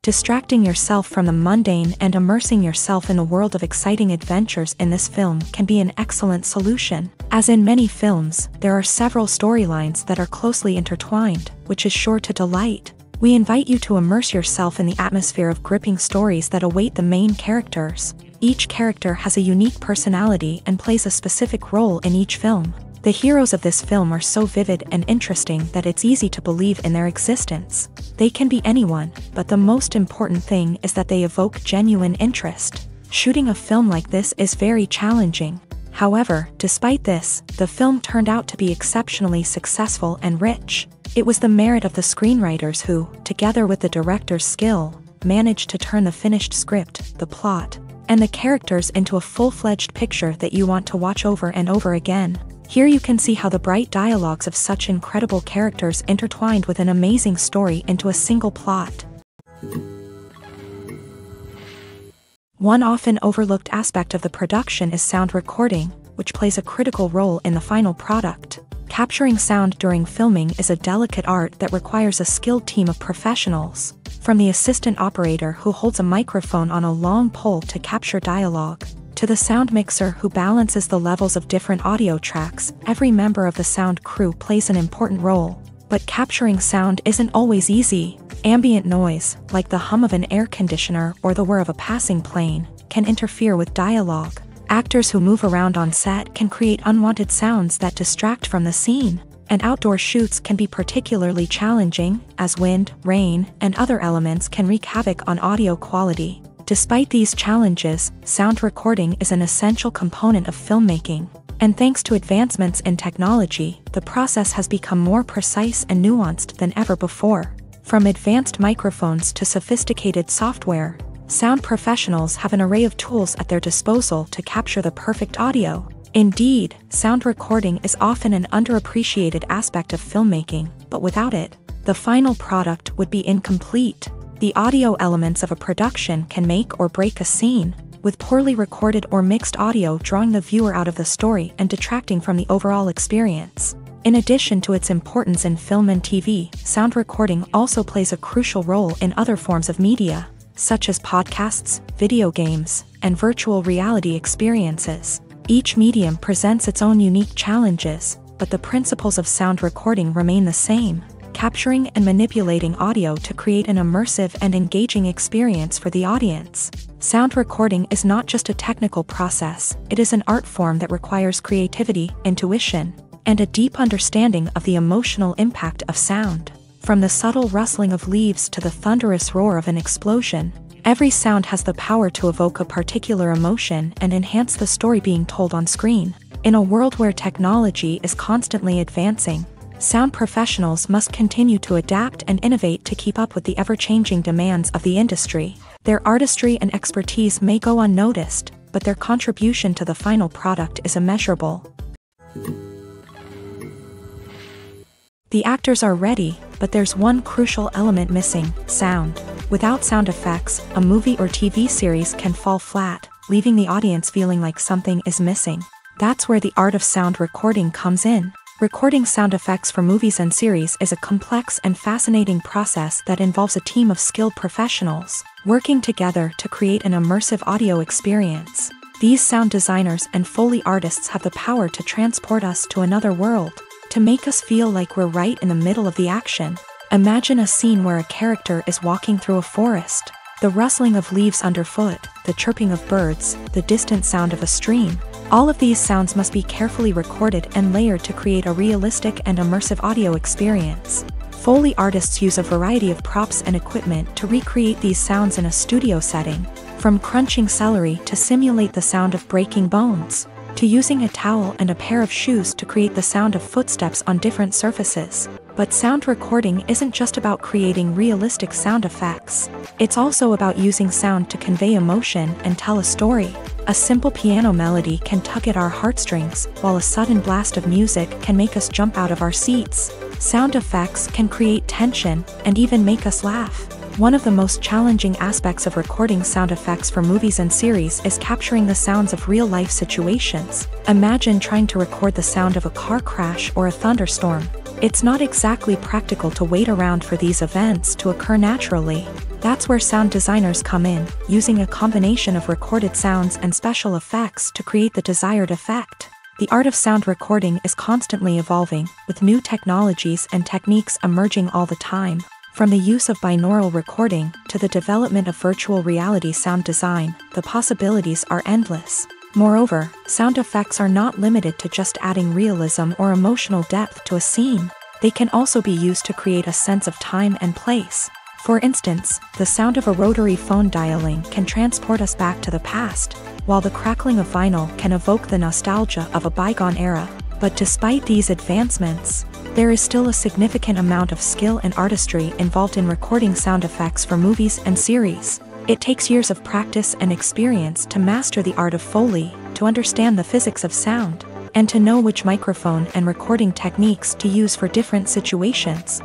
Distracting yourself from the mundane and immersing yourself in a world of exciting adventures in this film can be an excellent solution. As in many films, there are several storylines that are closely intertwined, which is sure to delight. We invite you to immerse yourself in the atmosphere of gripping stories that await the main characters. Each character has a unique personality and plays a specific role in each film. The heroes of this film are so vivid and interesting that it's easy to believe in their existence. They can be anyone, but the most important thing is that they evoke genuine interest. Shooting a film like this is very challenging. However, despite this, the film turned out to be exceptionally successful and rich. It was the merit of the screenwriters who, together with the director's skill, managed to turn the finished script, the plot, and the characters into a full-fledged picture that you want to watch over and over again. Here you can see how the bright dialogues of such incredible characters intertwined with an amazing story into a single plot. One often overlooked aspect of the production is sound recording, which plays a critical role in the final product. Capturing sound during filming is a delicate art that requires a skilled team of professionals. From the assistant operator who holds a microphone on a long pole to capture dialogue, to the sound mixer who balances the levels of different audio tracks, every member of the sound crew plays an important role. But capturing sound isn't always easy. Ambient noise, like the hum of an air conditioner or the whir of a passing plane, can interfere with dialogue. Actors who move around on set can create unwanted sounds that distract from the scene. And outdoor shoots can be particularly challenging, as wind, rain, and other elements can wreak havoc on audio quality. Despite these challenges, sound recording is an essential component of filmmaking. And thanks to advancements in technology, the process has become more precise and nuanced than ever before. From advanced microphones to sophisticated software, sound professionals have an array of tools at their disposal to capture the perfect audio. Indeed, sound recording is often an underappreciated aspect of filmmaking, but without it, the final product would be incomplete. The audio elements of a production can make or break a scene, with poorly recorded or mixed audio drawing the viewer out of the story and detracting from the overall experience. In addition to its importance in film and TV, sound recording also plays a crucial role in other forms of media, such as podcasts, video games, and virtual reality experiences. Each medium presents its own unique challenges, but the principles of sound recording remain the same. Capturing and manipulating audio to create an immersive and engaging experience for the audience. Sound recording is not just a technical process, it is an art form that requires creativity, intuition, and a deep understanding of the emotional impact of sound. From the subtle rustling of leaves to the thunderous roar of an explosion, every sound has the power to evoke a particular emotion and enhance the story being told on screen. In a world where technology is constantly advancing, sound professionals must continue to adapt and innovate to keep up with the ever-changing demands of the industry. Their artistry and expertise may go unnoticed, but their contribution to the final product is immeasurable. The actors are ready, but there's one crucial element missing: sound. Without sound effects, a movie or TV series can fall flat, leaving the audience feeling like something is missing. That's where the art of sound recording comes in. Recording sound effects for movies and series is a complex and fascinating process that involves a team of skilled professionals working together to create an immersive audio experience. These sound designers and Foley artists have the power to transport us to another world, to make us feel like we're right in the middle of the action. Imagine a scene where a character is walking through a forest. The rustling of leaves underfoot, the chirping of birds, the distant sound of a stream. All of these sounds must be carefully recorded and layered to create a realistic and immersive audio experience. Foley artists use a variety of props and equipment to recreate these sounds in a studio setting, from crunching celery to simulate the sound of breaking bones, to using a towel and a pair of shoes to create the sound of footsteps on different surfaces. But sound recording isn't just about creating realistic sound effects. It's also about using sound to convey emotion and tell a story. A simple piano melody can tug at our heartstrings, while a sudden blast of music can make us jump out of our seats. Sound effects can create tension and even make us laugh. One of the most challenging aspects of recording sound effects for movies and series is capturing the sounds of real-life situations. Imagine trying to record the sound of a car crash or a thunderstorm. It's not exactly practical to wait around for these events to occur naturally. That's where sound designers come in, using a combination of recorded sounds and special effects to create the desired effect. The art of sound recording is constantly evolving, with new technologies and techniques emerging all the time. From the use of binaural recording to the development of virtual reality sound design, the possibilities are endless. Moreover, sound effects are not limited to just adding realism or emotional depth to a scene. They can also be used to create a sense of time and place. For instance, the sound of a rotary phone dialing can transport us back to the past, while the crackling of vinyl can evoke the nostalgia of a bygone era. But despite these advancements, there is still a significant amount of skill and artistry involved in recording sound effects for movies and series. It takes years of practice and experience to master the art of Foley, to understand the physics of sound, and to know which microphone and recording techniques to use for different situations.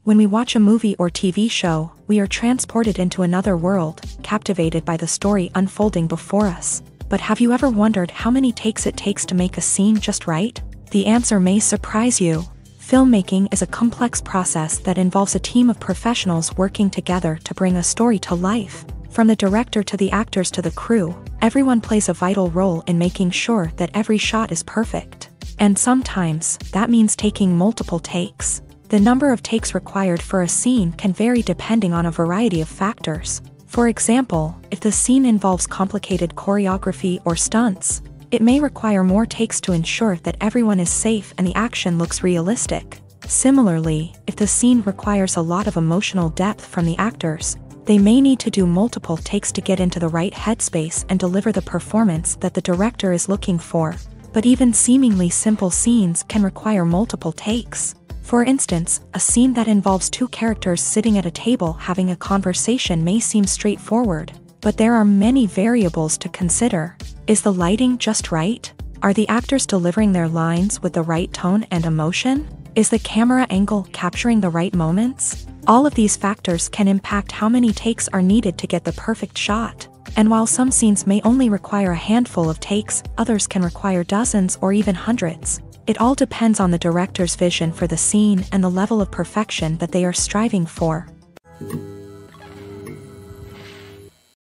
When we watch a movie or TV show, we are transported into another world, captivated by the story unfolding before us. But have you ever wondered how many takes it takes to make a scene just right? The answer may surprise you. Filmmaking is a complex process that involves a team of professionals working together to bring a story to life. From the director to the actors to the crew, everyone plays a vital role in making sure that every shot is perfect. And sometimes, that means taking multiple takes. The number of takes required for a scene can vary depending on a variety of factors. For example, if the scene involves complicated choreography or stunts, it may require more takes to ensure that everyone is safe and the action looks realistic. Similarly, if the scene requires a lot of emotional depth from the actors, they may need to do multiple takes to get into the right headspace and deliver the performance that the director is looking for. But even seemingly simple scenes can require multiple takes. For instance, a scene that involves two characters sitting at a table having a conversation may seem straightforward, but there are many variables to consider. Is the lighting just right? Are the actors delivering their lines with the right tone and emotion? Is the camera angle capturing the right moments? All of these factors can impact how many takes are needed to get the perfect shot. And while some scenes may only require a handful of takes, others can require dozens or even hundreds. It all depends on the director's vision for the scene and the level of perfection that they are striving for.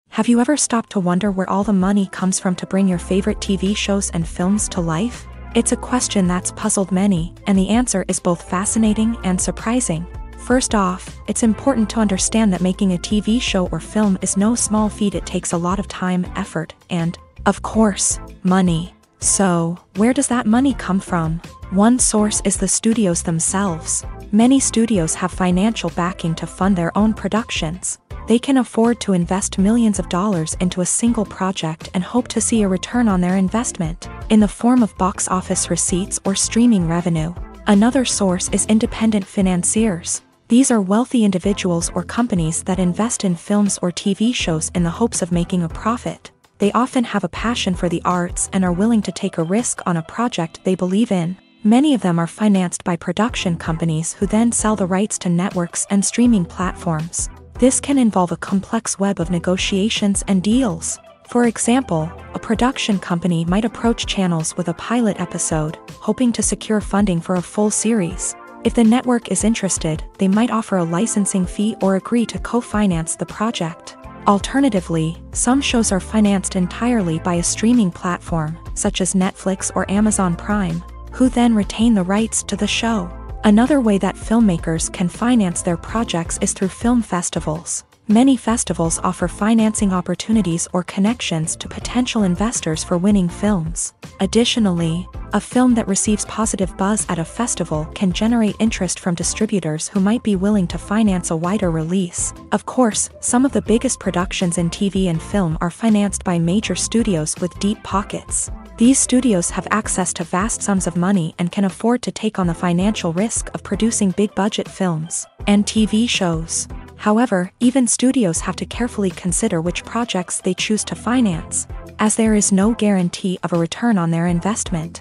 Have you ever stopped to wonder where all the money comes from to bring your favorite TV shows and films to life? It's a question that's puzzled many, and the answer is both fascinating and surprising. First off, it's important to understand that making a TV show or film is no small feat. It takes a lot of time, effort, and, of course, money. So, where does that money come from? One source is the studios themselves. Many studios have financial backing to fund their own productions. They can afford to invest millions of dollars into a single project and hope to see a return on their investment, in the form of box office receipts or streaming revenue. Another source is independent financiers. These are wealthy individuals or companies that invest in films or TV shows in the hopes of making a profit. They often have a passion for the arts and are willing to take a risk on a project they believe in. Many of them are financed by production companies who then sell the rights to networks and streaming platforms. This can involve a complex web of negotiations and deals. For example, a production company might approach channels with a pilot episode, hoping to secure funding for a full series. If the network is interested, they might offer a licensing fee or agree to co-finance the project. Alternatively, some shows are financed entirely by a streaming platform, such as Netflix or Amazon Prime, who then retain the rights to the show. Another way that filmmakers can finance their projects is through film festivals. Many festivals offer financing opportunities or connections to potential investors for winning films. Additionally, a film that receives positive buzz at a festival can generate interest from distributors who might be willing to finance a wider release. Of course, some of the biggest productions in TV and film are financed by major studios with deep pockets. These studios have access to vast sums of money and can afford to take on the financial risk of producing big-budget films and TV shows. However, even studios have to carefully consider which projects they choose to finance, as there is no guarantee of a return on their investment.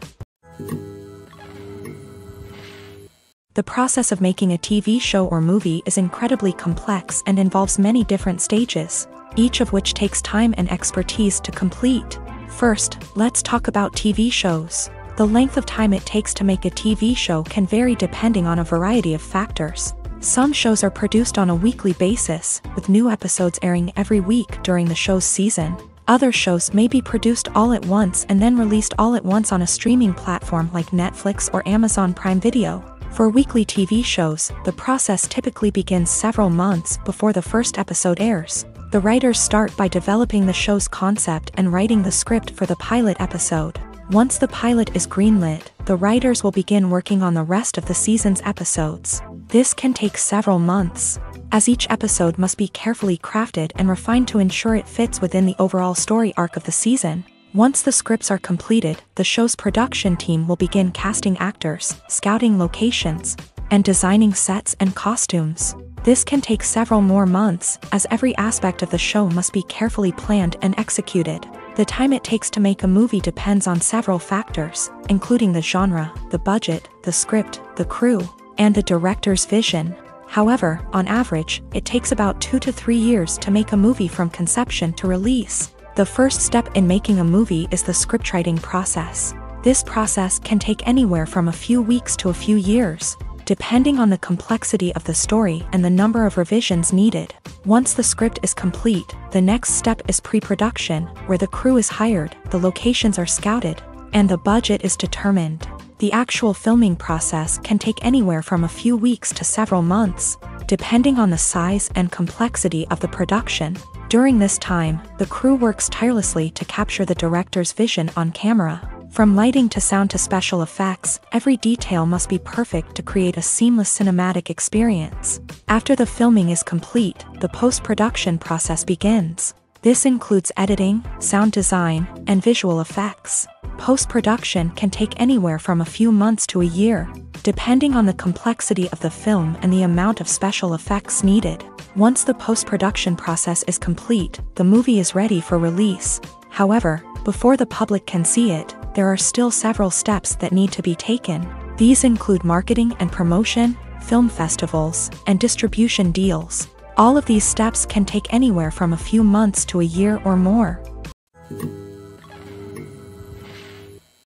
The process of making a TV show or movie is incredibly complex and involves many different stages, each of which takes time and expertise to complete. First, let's talk about TV shows. The length of time it takes to make a TV show can vary depending on a variety of factors. Some shows are produced on a weekly basis, with new episodes airing every week during the show's season. Other shows may be produced all at once and then released all at once on a streaming platform like Netflix or Amazon Prime Video. For weekly TV shows, the process typically begins several months before the first episode airs. The writers start by developing the show's concept and writing the script for the pilot episode. Once the pilot is greenlit, the writers will begin working on the rest of the season's episodes. This can take several months, as each episode must be carefully crafted and refined to ensure it fits within the overall story arc of the season. Once the scripts are completed, the show's production team will begin casting actors, scouting locations, and designing sets and costumes. This can take several more months, as every aspect of the show must be carefully planned and executed. The time it takes to make a movie depends on several factors, including the genre, the budget, the script, the crew, and the director's vision. However, on average, it takes about 2 to 3 years to make a movie from conception to release. The first step in making a movie is the scriptwriting process. This process can take anywhere from a few weeks to a few years, depending on the complexity of the story and the number of revisions needed. Once the script is complete, the next step is pre-production, where the crew is hired, the locations are scouted, and the budget is determined. The actual filming process can take anywhere from a few weeks to several months, depending on the size and complexity of the production. During this time, the crew works tirelessly to capture the director's vision on camera. From lighting to sound to special effects, every detail must be perfect to create a seamless cinematic experience. After the filming is complete, the post-production process begins. This includes editing, sound design, and visual effects. Post-production can take anywhere from a few months to a year, depending on the complexity of the film and the amount of special effects needed. Once the post-production process is complete, the movie is ready for release. However, before the public can see it, there are still several steps that need to be taken. These include marketing and promotion, film festivals, and distribution deals. All of these steps can take anywhere from a few months to a year or more.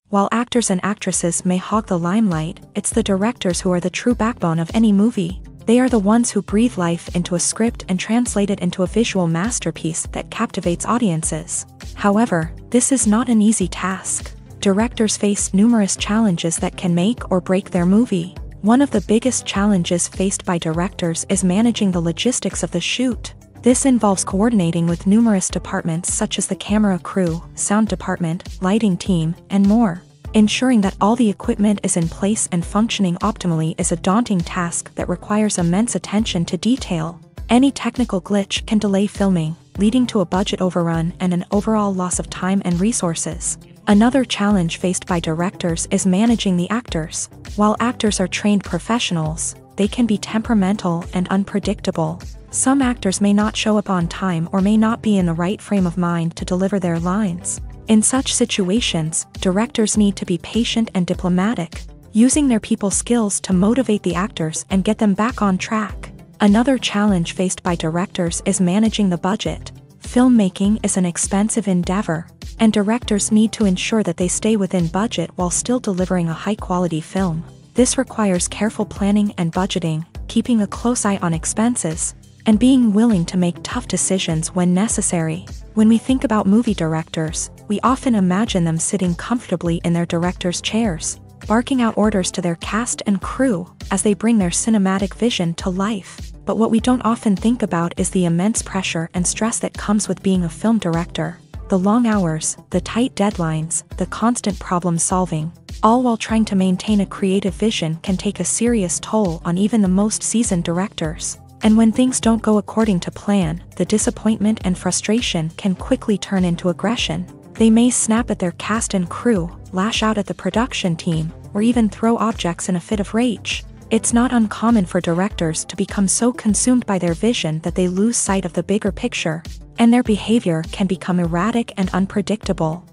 While actors and actresses may hog the limelight, it's the directors who are the true backbone of any movie. They are the ones who breathe life into a script and translate it into a visual masterpiece that captivates audiences. However, this is not an easy task. Directors face numerous challenges that can make or break their movie. One of the biggest challenges faced by directors is managing the logistics of the shoot. This involves coordinating with numerous departments such as the camera crew, sound department, lighting team, and more. Ensuring that all the equipment is in place and functioning optimally is a daunting task that requires immense attention to detail. Any technical glitch can delay filming, leading to a budget overrun and an overall loss of time and resources. Another challenge faced by directors is managing the actors. While actors are trained professionals, they can be temperamental and unpredictable. Some actors may not show up on time or may not be in the right frame of mind to deliver their lines. In such situations, directors need to be patient and diplomatic, using their people skills to motivate the actors and get them back on track. Another challenge faced by directors is managing the budget. Filmmaking is an expensive endeavor, and directors need to ensure that they stay within budget while still delivering a high-quality film. This requires careful planning and budgeting, keeping a close eye on expenses, and being willing to make tough decisions when necessary. When we think about movie directors, we often imagine them sitting comfortably in their director's chairs. barking out orders to their cast and crew as they bring their cinematic vision to life. But what we don't often think about is the immense pressure and stress that comes with being a film director. The long hours, the tight deadlines, the constant problem solving, all while trying to maintain a creative vision can take a serious toll on even the most seasoned directors. And when things don't go according to plan, the disappointment and frustration can quickly turn into aggression. They may snap at their cast and crew, lash out at the production team, or even throw objects in a fit of rage. It's not uncommon for directors to become so consumed by their vision that they lose sight of the bigger picture, and their behavior can become erratic and unpredictable.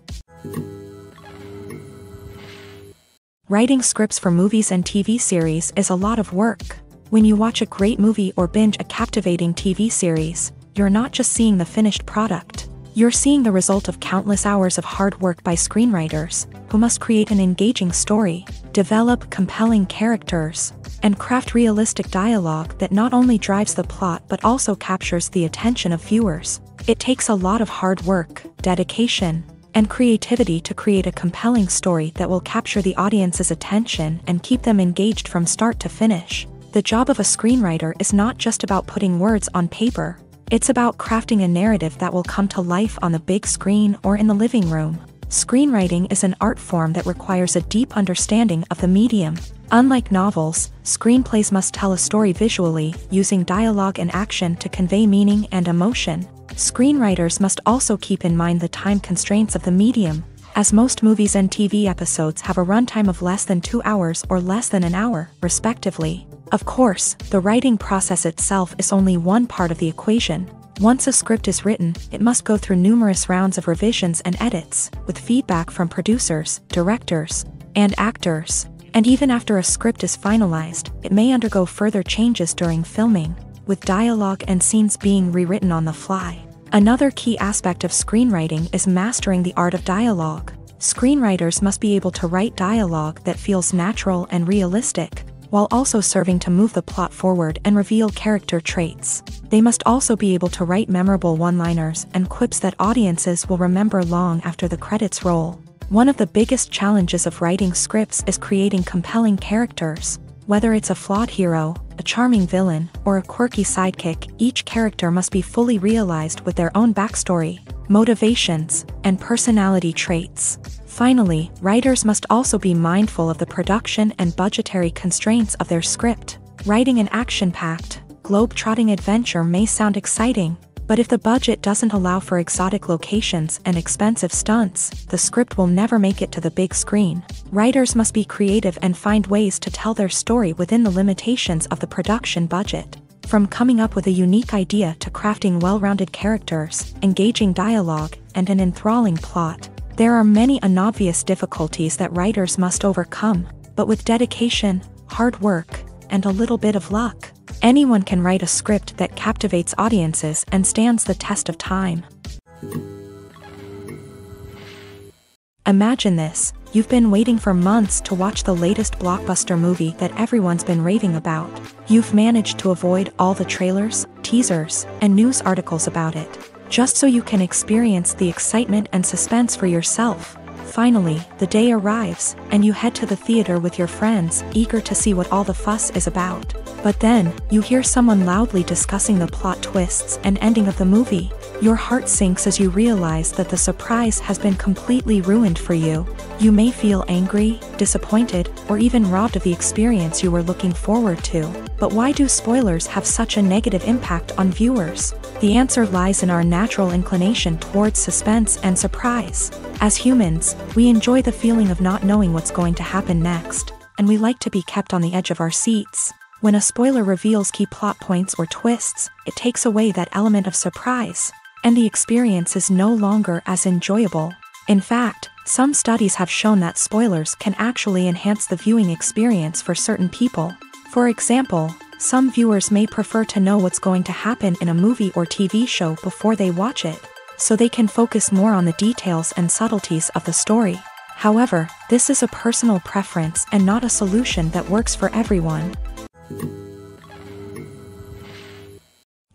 Writing scripts for movies and TV series is a lot of work. When you watch a great movie or binge a captivating TV series, you're not just seeing the finished product. You're seeing the result of countless hours of hard work by screenwriters, who must create an engaging story, develop compelling characters, and craft realistic dialogue that not only drives the plot but also captures the attention of viewers. It takes a lot of hard work, dedication, and creativity to create a compelling story that will capture the audience's attention and keep them engaged from start to finish. The job of a screenwriter is not just about putting words on paper. It's about crafting a narrative that will come to life on the big screen or in the living room. Screenwriting is an art form that requires a deep understanding of the medium. Unlike novels, screenplays must tell a story visually, using dialogue and action to convey meaning and emotion. Screenwriters must also keep in mind the time constraints of the medium, as most movies and TV episodes have a runtime of less than 2 hours or less than an hour, respectively. Of course, the writing process itself is only one part of the equation. Once a script is written, it must go through numerous rounds of revisions and edits, with feedback from producers, directors, and actors. And even after a script is finalized, it may undergo further changes during filming, with dialogue and scenes being rewritten on the fly. Another key aspect of screenwriting is mastering the art of dialogue. Screenwriters must be able to write dialogue that feels natural and realistic, while also serving to move the plot forward and reveal character traits. They must also be able to write memorable one-liners and quips that audiences will remember long after the credits roll. One of the biggest challenges of writing scripts is creating compelling characters. Whether it's a flawed hero, a charming villain, or a quirky sidekick, each character must be fully realized with their own backstory, motivations, and personality traits. Finally, writers must also be mindful of the production and budgetary constraints of their script. Writing an action-packed, globe-trotting adventure may sound exciting, but if the budget doesn't allow for exotic locations and expensive stunts, the script will never make it to the big screen. Writers must be creative and find ways to tell their story within the limitations of the production budget. From coming up with a unique idea to crafting well-rounded characters, engaging dialogue, and an enthralling plot, there are many unobvious difficulties that writers must overcome, but with dedication, hard work, and a little bit of luck, anyone can write a script that captivates audiences and stands the test of time. Imagine this: you've been waiting for months to watch the latest blockbuster movie that everyone's been raving about. You've managed to avoid all the trailers, teasers, and news articles about it, just so you can experience the excitement and suspense for yourself. Finally, the day arrives, and you head to the theater with your friends, eager to see what all the fuss is about. But then, you hear someone loudly discussing the plot twists and ending of the movie. Your heart sinks as you realize that the surprise has been completely ruined for you. You may feel angry, disappointed, or even robbed of the experience you were looking forward to. But why do spoilers have such a negative impact on viewers? The answer lies in our natural inclination towards suspense and surprise. As humans, we enjoy the feeling of not knowing what's going to happen next, and we like to be kept on the edge of our seats. When a spoiler reveals key plot points or twists, it takes away that element of surprise, and the experience is no longer as enjoyable. In fact, some studies have shown that spoilers can actually enhance the viewing experience for certain people. For example, some viewers may prefer to know what's going to happen in a movie or TV show before they watch it, so they can focus more on the details and subtleties of the story. However, this is a personal preference and not a solution that works for everyone.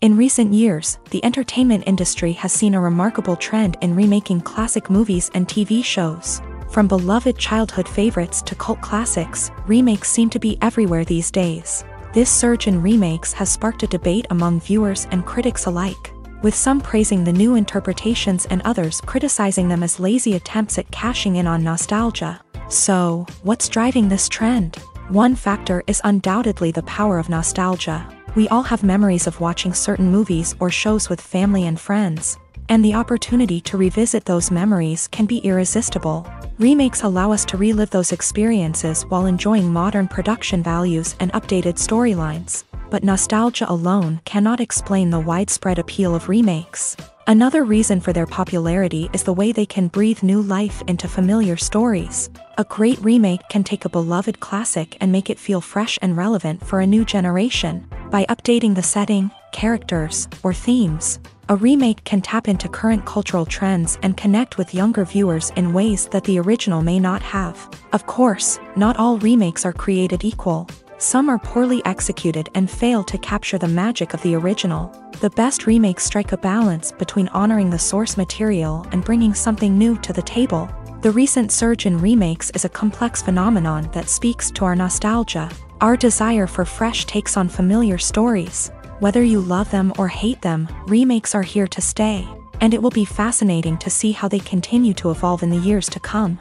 In recent years, the entertainment industry has seen a remarkable trend in remaking classic movies and TV shows. From beloved childhood favorites to cult classics, remakes seem to be everywhere these days. This surge in remakes has sparked a debate among viewers and critics alike, with some praising the new interpretations and others criticizing them as lazy attempts at cashing in on nostalgia. So, what's driving this trend? One factor is undoubtedly the power of nostalgia. We all have memories of watching certain movies or shows with family and friends, and the opportunity to revisit those memories can be irresistible. Remakes allow us to relive those experiences while enjoying modern production values and updated storylines, but nostalgia alone cannot explain the widespread appeal of remakes. Another reason for their popularity is the way they can breathe new life into familiar stories. A great remake can take a beloved classic and make it feel fresh and relevant for a new generation. By updating the setting, characters, or themes, a remake can tap into current cultural trends and connect with younger viewers in ways that the original may not have. Of course, not all remakes are created equal. Some are poorly executed and fail to capture the magic of the original. The best remakes strike a balance between honoring the source material and bringing something new to the table. The recent surge in remakes is a complex phenomenon that speaks to our nostalgia, our desire for fresh takes on familiar stories. Whether you love them or hate them, remakes are here to stay, and it will be fascinating to see how they continue to evolve in the years to come.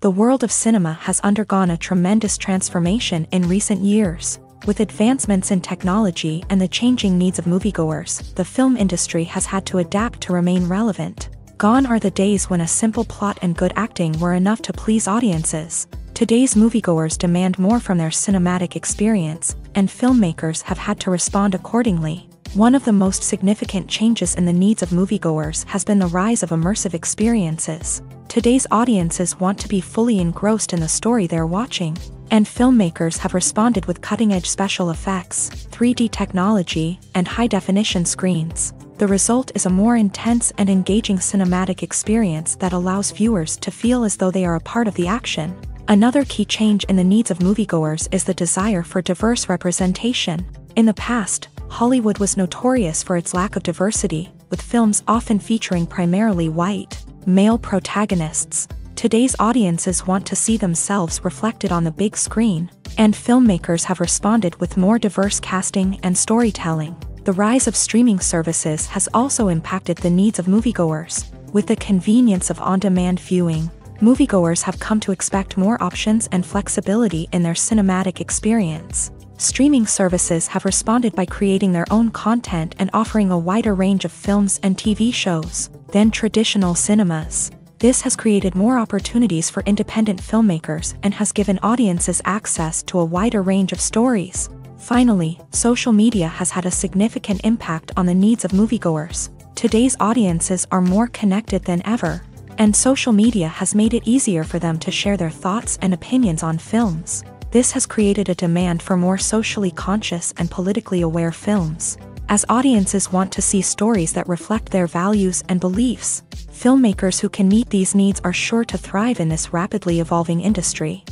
The world of cinema has undergone a tremendous transformation in recent years. With advancements in technology and the changing needs of moviegoers, the film industry has had to adapt to remain relevant. Gone are the days when a simple plot and good acting were enough to please audiences. Today's moviegoers demand more from their cinematic experience, and filmmakers have had to respond accordingly. One of the most significant changes in the needs of moviegoers has been the rise of immersive experiences. Today's audiences want to be fully engrossed in the story they're watching, and filmmakers have responded with cutting-edge special effects, 3D technology, and high-definition screens. The result is a more intense and engaging cinematic experience that allows viewers to feel as though they are a part of the action. Another key change in the needs of moviegoers is the desire for diverse representation. In the past, Hollywood was notorious for its lack of diversity, with films often featuring primarily white, male protagonists. Today's audiences want to see themselves reflected on the big screen, and filmmakers have responded with more diverse casting and storytelling. The rise of streaming services has also impacted the needs of moviegoers. With the convenience of on-demand viewing, moviegoers have come to expect more options and flexibility in their cinematic experience. Streaming services have responded by creating their own content and offering a wider range of films and TV shows than traditional cinemas. This has created more opportunities for independent filmmakers and has given audiences access to a wider range of stories. Finally, social media has had a significant impact on the needs of moviegoers. Today's audiences are more connected than ever, and social media has made it easier for them to share their thoughts and opinions on films. This has created a demand for more socially conscious and politically aware films. As audiences want to see stories that reflect their values and beliefs, filmmakers who can meet these needs are sure to thrive in this rapidly evolving industry.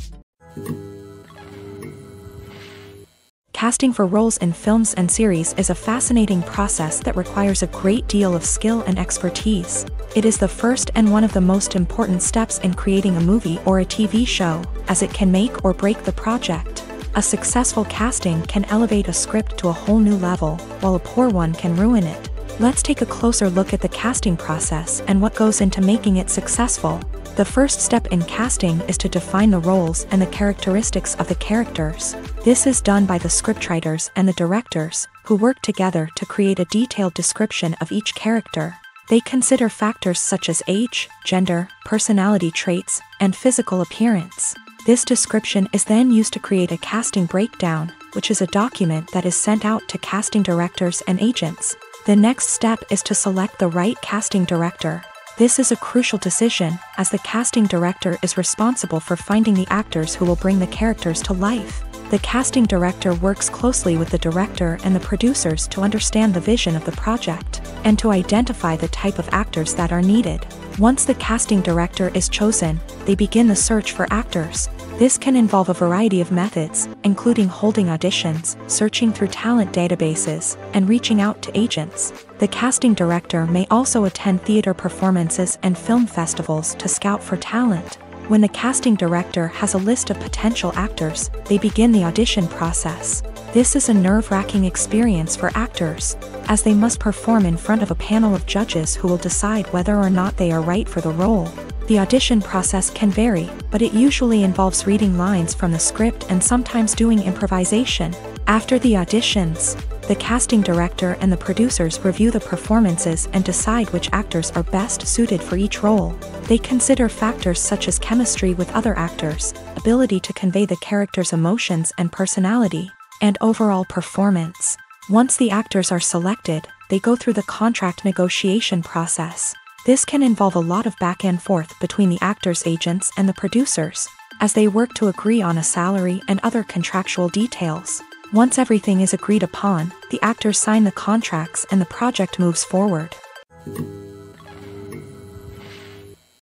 Casting for roles in films and series is a fascinating process that requires a great deal of skill and expertise. It is the first and one of the most important steps in creating a movie or a TV show, as it can make or break the project. A successful casting can elevate a script to a whole new level, while a poor one can ruin it. Let's take a closer look at the casting process and what goes into making it successful. The first step in casting is to define the roles and the characteristics of the characters. This is done by the scriptwriters and the directors, who work together to create a detailed description of each character. They consider factors such as age, gender, personality traits, and physical appearance. This description is then used to create a casting breakdown, which is a document that is sent out to casting directors and agents. The next step is to select the right casting director. This is a crucial decision, as the casting director is responsible for finding the actors who will bring the characters to life. The casting director works closely with the director and the producers to understand the vision of the project, and to identify the type of actors that are needed. Once the casting director is chosen, they begin the search for actors. This can involve a variety of methods, including holding auditions, searching through talent databases, and reaching out to agents. The casting director may also attend theater performances and film festivals to scout for talent. When the casting director has a list of potential actors, they begin the audition process. This is a nerve-wracking experience for actors, as they must perform in front of a panel of judges who will decide whether or not they are right for the role. The audition process can vary, but it usually involves reading lines from the script and sometimes doing improvisation. After the auditions, the casting director and the producers review the performances and decide which actors are best suited for each role. They consider factors such as chemistry with other actors, ability to convey the character's emotions and personality, and overall performance. Once the actors are selected, they go through the contract negotiation process. This can involve a lot of back and forth between the actors' agents and the producers, as they work to agree on a salary and other contractual details. Once everything is agreed upon, the actors sign the contracts and the project moves forward.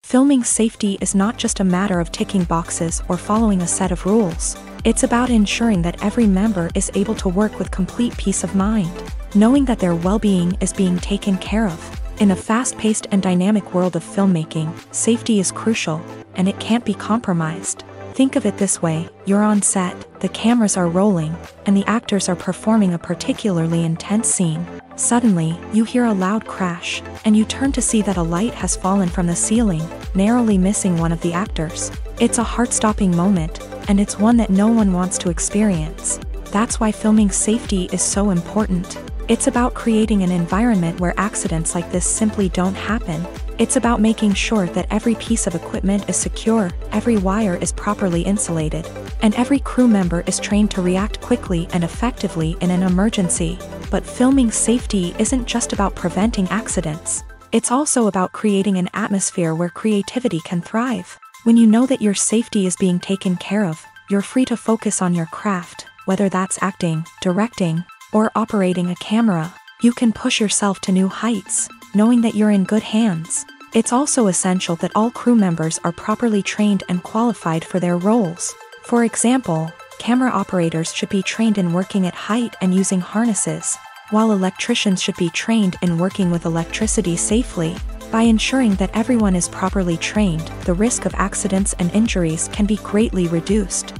Filming safety is not just a matter of ticking boxes or following a set of rules. It's about ensuring that every member is able to work with complete peace of mind, knowing that their well-being is being taken care of. In a fast-paced and dynamic world of filmmaking, safety is crucial, and it can't be compromised. Think of it this way: you're on set, the cameras are rolling, and the actors are performing a particularly intense scene. Suddenly, you hear a loud crash, and you turn to see that a light has fallen from the ceiling, narrowly missing one of the actors. It's a heart-stopping moment, and it's one that no one wants to experience. That's why filming safety is so important. It's about creating an environment where accidents like this simply don't happen. It's about making sure that every piece of equipment is secure, every wire is properly insulated, and every crew member is trained to react quickly and effectively in an emergency. But filming safety isn't just about preventing accidents. It's also about creating an atmosphere where creativity can thrive. When you know that your safety is being taken care of, you're free to focus on your craft, whether that's acting, directing, or operating a camera. You can push yourself to new heights, knowing that you're in good hands. It's also essential that all crew members are properly trained and qualified for their roles. For example, camera operators should be trained in working at height and using harnesses, while electricians should be trained in working with electricity safely. By ensuring that everyone is properly trained, the risk of accidents and injuries can be greatly reduced.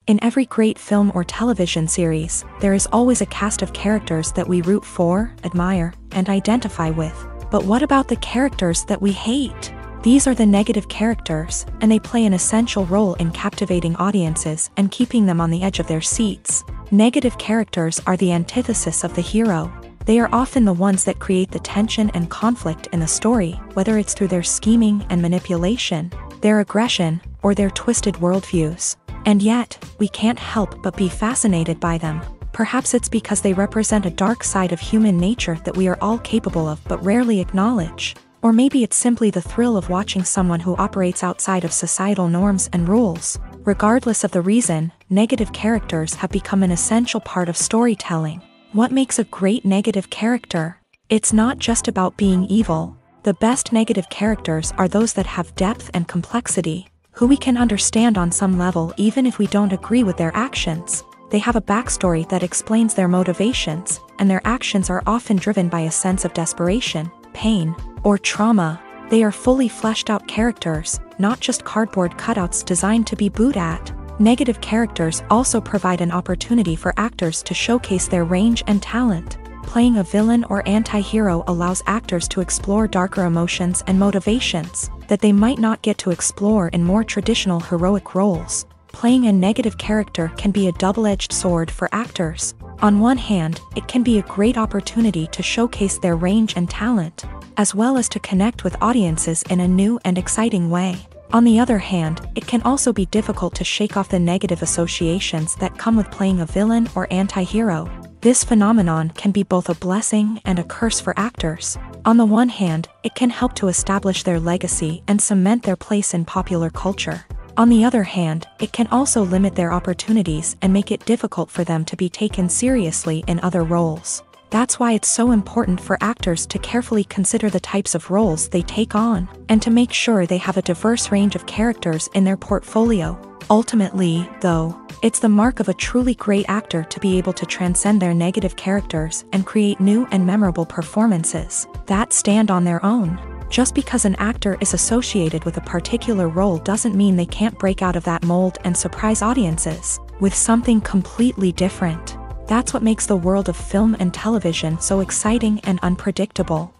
In every great film or television series, there is always a cast of characters that we root for, admire, and identify with. But what about the characters that we hate? These are the negative characters, and they play an essential role in captivating audiences and keeping them on the edge of their seats. Negative characters are the antithesis of the hero. They are often the ones that create the tension and conflict in the story, whether it's through their scheming and manipulation, their aggression, or their twisted worldviews. And yet, we can't help but be fascinated by them. Perhaps it's because they represent a dark side of human nature that we are all capable of but rarely acknowledge. Or maybe it's simply the thrill of watching someone who operates outside of societal norms and rules. Regardless of the reason, negative characters have become an essential part of storytelling. What makes a great negative character? It's not just about being evil. The best negative characters are those that have depth and complexity, who we can understand on some level even if we don't agree with their actions. They have a backstory that explains their motivations, and their actions are often driven by a sense of desperation, pain, or trauma. They are fully fleshed out characters, not just cardboard cutouts designed to be booed at. Negative characters also provide an opportunity for actors to showcase their range and talent. Playing a villain or anti-hero allows actors to explore darker emotions and motivations that they might not get to explore in more traditional heroic roles. Playing a negative character can be a double-edged sword for actors. On one hand, it can be a great opportunity to showcase their range and talent, as well as to connect with audiences in a new and exciting way. On the other hand, it can also be difficult to shake off the negative associations that come with playing a villain or anti-hero. This phenomenon can be both a blessing and a curse for actors. On the one hand, it can help to establish their legacy and cement their place in popular culture. On the other hand, it can also limit their opportunities and make it difficult for them to be taken seriously in other roles. That's why it's so important for actors to carefully consider the types of roles they take on, and to make sure they have a diverse range of characters in their portfolio. Ultimately, though, it's the mark of a truly great actor to be able to transcend their negative characters and create new and memorable performances that stand on their own. Just because an actor is associated with a particular role doesn't mean they can't break out of that mold and surprise audiences with something completely different. That's what makes the world of film and television so exciting and unpredictable.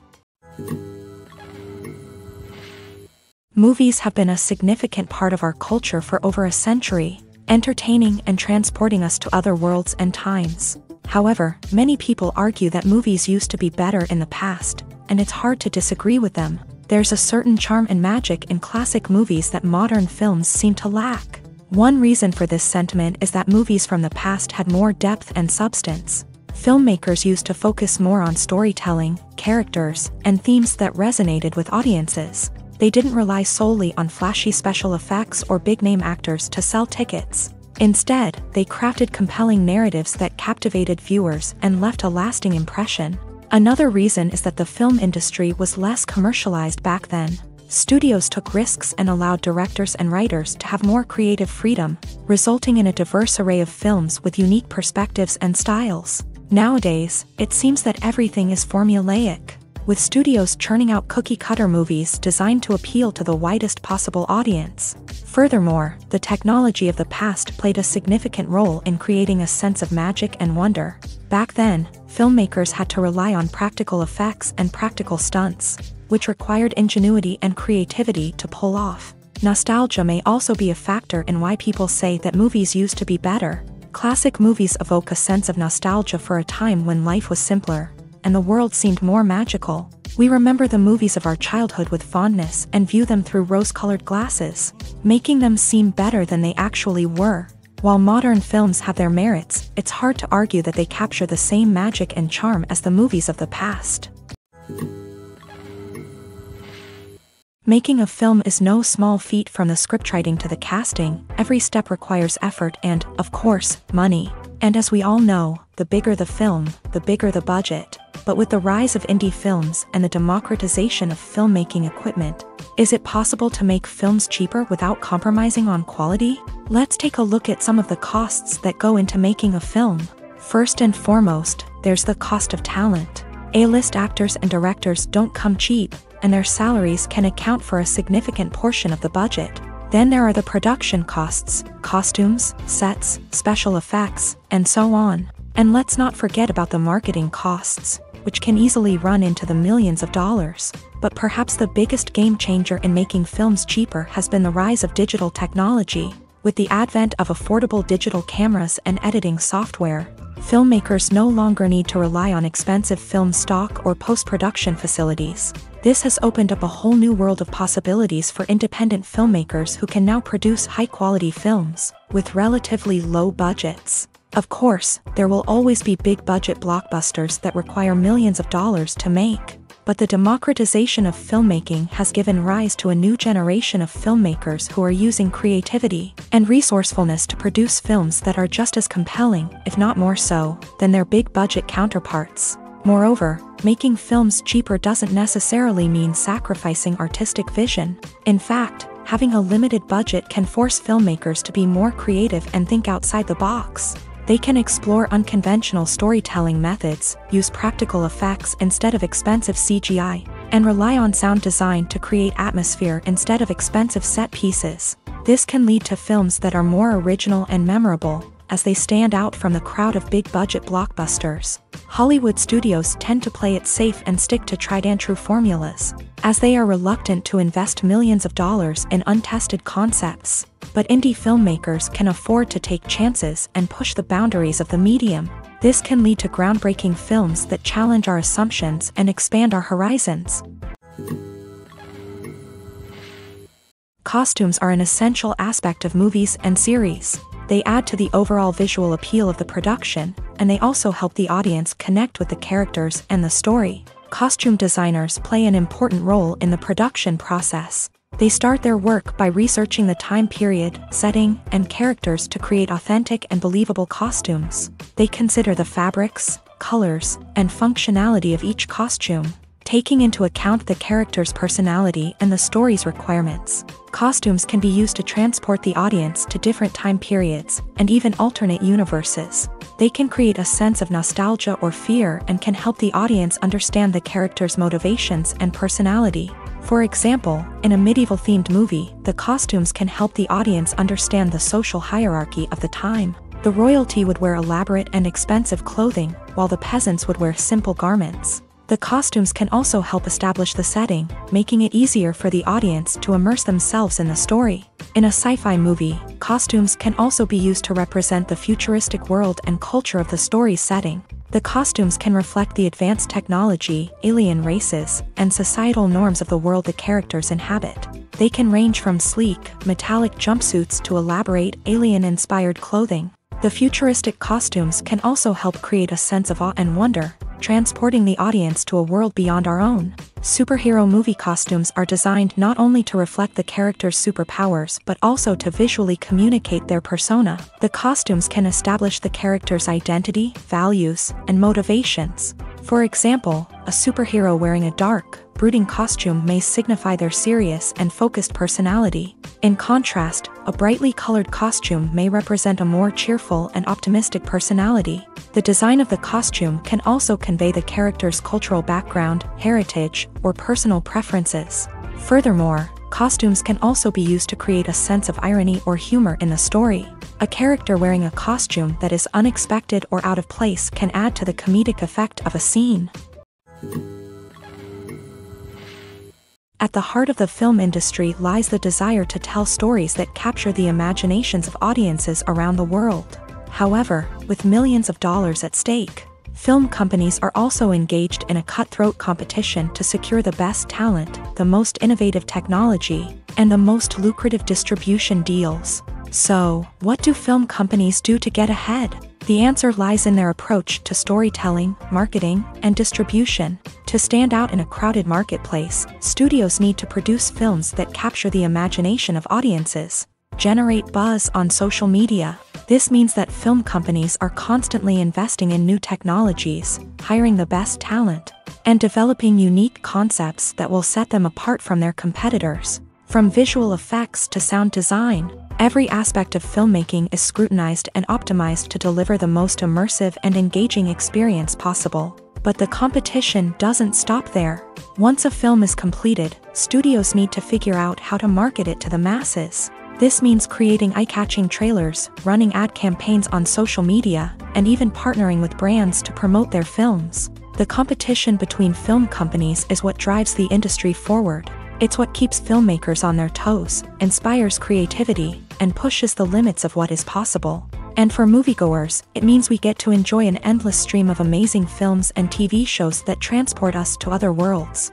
Movies have been a significant part of our culture for over a century, entertaining and transporting us to other worlds and times. However, many people argue that movies used to be better in the past, and it's hard to disagree with them. There's a certain charm and magic in classic movies that modern films seem to lack. One reason for this sentiment is that movies from the past had more depth and substance. Filmmakers used to focus more on storytelling, characters, and themes that resonated with audiences. They didn't rely solely on flashy special effects or big-name actors to sell tickets. Instead, they crafted compelling narratives that captivated viewers and left a lasting impression. Another reason is that the film industry was less commercialized back then. Studios took risks and allowed directors and writers to have more creative freedom, resulting in a diverse array of films with unique perspectives and styles. Nowadays, it seems that everything is formulaic, with studios churning out cookie-cutter movies designed to appeal to the widest possible audience. Furthermore, the technology of the past played a significant role in creating a sense of magic and wonder. Back then, filmmakers had to rely on practical effects and practical stunts, which required ingenuity and creativity to pull off. Nostalgia may also be a factor in why people say that movies used to be better. Classic movies evoke a sense of nostalgia for a time when life was simpler, and the world seemed more magical. We remember the movies of our childhood with fondness and view them through rose-colored glasses, making them seem better than they actually were. While modern films have their merits, it's hard to argue that they capture the same magic and charm as the movies of the past. Making a film is no small feat. From the scriptwriting to the casting, every step requires effort and, of course, money. And as we all know, the bigger the film, the bigger the budget. But with the rise of indie films and the democratization of filmmaking equipment, is it possible to make films cheaper without compromising on quality? Let's take a look at some of the costs that go into making a film. First and foremost, there's the cost of talent. A-list actors and directors don't come cheap, and their salaries can account for a significant portion of the budget. Then there are the production costs, costumes, sets, special effects, and so on. And let's not forget about the marketing costs, which can easily run into the millions of dollars. But perhaps the biggest game changer in making films cheaper has been the rise of digital technology. With the advent of affordable digital cameras and editing software, filmmakers no longer need to rely on expensive film stock or post-production facilities. This has opened up a whole new world of possibilities for independent filmmakers who can now produce high-quality films with relatively low budgets. Of course, there will always be big-budget blockbusters that require millions of dollars to make. But the democratization of filmmaking has given rise to a new generation of filmmakers who are using creativity and resourcefulness to produce films that are just as compelling, if not more so, than their big-budget counterparts. Moreover, making films cheaper doesn't necessarily mean sacrificing artistic vision. In fact, having a limited budget can force filmmakers to be more creative and think outside the box. They can explore unconventional storytelling methods, use practical effects instead of expensive CGI, and rely on sound design to create atmosphere instead of expensive set pieces. This can lead to films that are more original and memorable, as they stand out from the crowd of big-budget blockbusters. Hollywood studios tend to play it safe and stick to tried-and-true formulas, as they are reluctant to invest millions of dollars in untested concepts. But indie filmmakers can afford to take chances and push the boundaries of the medium. This can lead to groundbreaking films that challenge our assumptions and expand our horizons. Costumes are an essential aspect of movies and series. They add to the overall visual appeal of the production, and they also help the audience connect with the characters and the story. Costume designers play an important role in the production process. They start their work by researching the time period, setting, and characters to create authentic and believable costumes. They consider the fabrics, colors, and functionality of each costume, taking into account the character's personality and the story's requirements. Costumes can be used to transport the audience to different time periods, and even alternate universes. They can create a sense of nostalgia or fear and can help the audience understand the character's motivations and personality. For example, in a medieval-themed movie, the costumes can help the audience understand the social hierarchy of the time. The royalty would wear elaborate and expensive clothing, while the peasants would wear simple garments. The costumes can also help establish the setting, making it easier for the audience to immerse themselves in the story. In a sci-fi movie, costumes can also be used to represent the futuristic world and culture of the story's setting. The costumes can reflect the advanced technology, alien races, and societal norms of the world the characters inhabit. They can range from sleek, metallic jumpsuits to elaborate, alien-inspired clothing. The futuristic costumes can also help create a sense of awe and wonder, transporting the audience to a world beyond our own. Superhero movie costumes are designed not only to reflect the character's superpowers but also to visually communicate their persona. The costumes can establish the character's identity, values, and motivations. For example, a superhero wearing a dark, brooding costume may signify their serious and focused personality. In contrast, a brightly colored costume may represent a more cheerful and optimistic personality. The design of the costume can also convey the character's cultural background, heritage, or personal preferences. Furthermore, costumes can also be used to create a sense of irony or humor in the story. A character wearing a costume that is unexpected or out of place can add to the comedic effect of a scene. At the heart of the film industry lies the desire to tell stories that capture the imaginations of audiences around the world. However, with millions of dollars at stake, film companies are also engaged in a cutthroat competition to secure the best talent, the most innovative technology, and the most lucrative distribution deals. So, what do film companies do to get ahead? The answer lies in their approach to storytelling, marketing, and distribution. To stand out in a crowded marketplace, studios need to produce films that capture the imagination of audiences, generate buzz on social media. This means that film companies are constantly investing in new technologies, hiring the best talent, and developing unique concepts that will set them apart from their competitors. From visual effects to sound design, every aspect of filmmaking is scrutinized and optimized to deliver the most immersive and engaging experience possible. But the competition doesn't stop there. Once a film is completed, studios need to figure out how to market it to the masses. This means creating eye-catching trailers, running ad campaigns on social media, and even partnering with brands to promote their films. The competition between film companies is what drives the industry forward. It's what keeps filmmakers on their toes, inspires creativity, and pushes the limits of what is possible. And for moviegoers, it means we get to enjoy an endless stream of amazing films and TV shows that transport us to other worlds.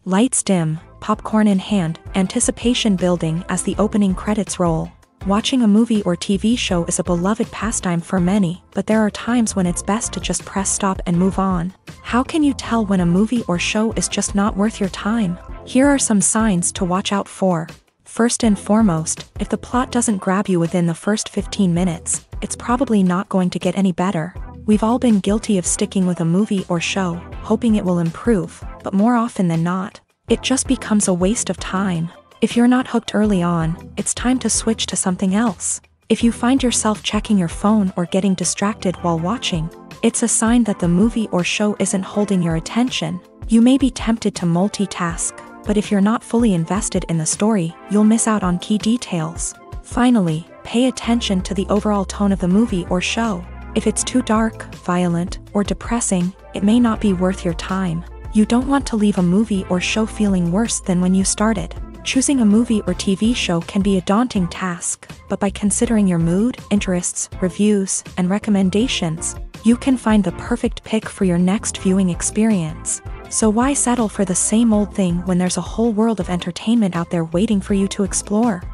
Lights dim, popcorn in hand, anticipation building as the opening credits roll. Watching a movie or TV show is a beloved pastime for many, but there are times when it's best to just press stop and move on. How can you tell when a movie or show is just not worth your time? Here are some signs to watch out for. First and foremost, if the plot doesn't grab you within the first 15 minutes, it's probably not going to get any better. We've all been guilty of sticking with a movie or show, hoping it will improve, but more often than not, it just becomes a waste of time. If you're not hooked early on, it's time to switch to something else. If you find yourself checking your phone or getting distracted while watching, it's a sign that the movie or show isn't holding your attention. You may be tempted to multitask, but if you're not fully invested in the story, you'll miss out on key details. Finally, pay attention to the overall tone of the movie or show. If it's too dark, violent, or depressing, it may not be worth your time. You don't want to leave a movie or show feeling worse than when you started. Choosing a movie or TV show can be a daunting task, but by considering your mood, interests, reviews, and recommendations, you can find the perfect pick for your next viewing experience. So why settle for the same old thing when there's a whole world of entertainment out there waiting for you to explore?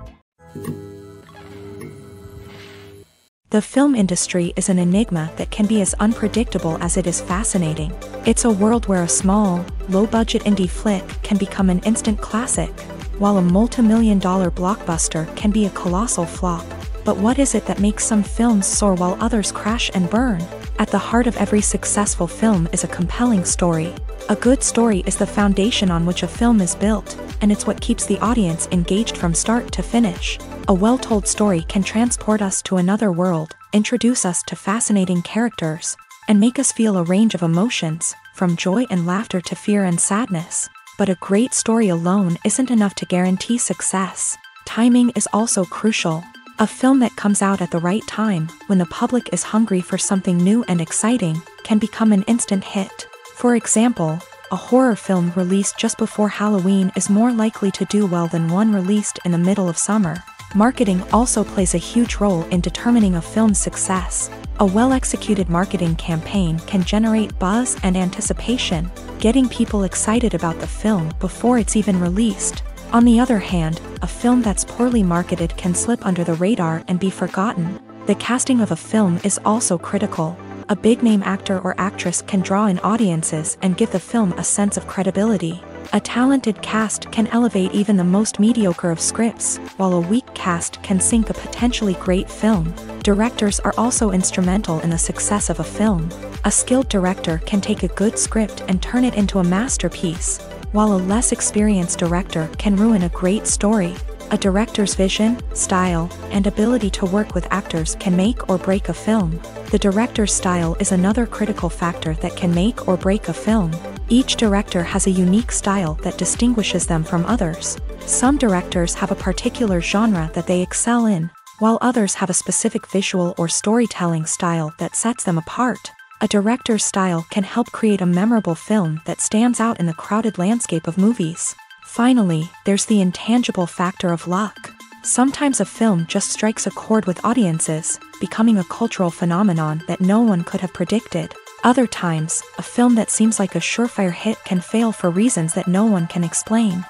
The film industry is an enigma that can be as unpredictable as it is fascinating. It's a world where a small, low-budget indie flick can become an instant classic, while a multi-million-dollar blockbuster can be a colossal flop. But what is it that makes some films soar while others crash and burn? At the heart of every successful film is a compelling story. A good story is the foundation on which a film is built, and it's what keeps the audience engaged from start to finish. A well-told story can transport us to another world, introduce us to fascinating characters, and make us feel a range of emotions, from joy and laughter to fear and sadness. But a great story alone isn't enough to guarantee success. Timing is also crucial. A film that comes out at the right time, when the public is hungry for something new and exciting, can become an instant hit. For example, a horror film released just before Halloween is more likely to do well than one released in the middle of summer. Marketing also plays a huge role in determining a film's success. A well-executed marketing campaign can generate buzz and anticipation, getting people excited about the film before it's even released. On the other hand, a film that's poorly marketed can slip under the radar and be forgotten. The casting of a film is also critical. A big-name actor or actress can draw in audiences and give the film a sense of credibility. A talented cast can elevate even the most mediocre of scripts, while a weak cast can sink a potentially great film. Directors are also instrumental in the success of a film. A skilled director can take a good script and turn it into a masterpiece, while a less experienced director can ruin a great story. A director's vision, style, and ability to work with actors can make or break a film. The director's style is another critical factor that can make or break a film. Each director has a unique style that distinguishes them from others. Some directors have a particular genre that they excel in, while others have a specific visual or storytelling style that sets them apart. A director's style can help create a memorable film that stands out in the crowded landscape of movies. Finally, there's the intangible factor of luck. Sometimes a film just strikes a chord with audiences, becoming a cultural phenomenon that no one could have predicted. Other times, a film that seems like a surefire hit can fail for reasons that no one can explain.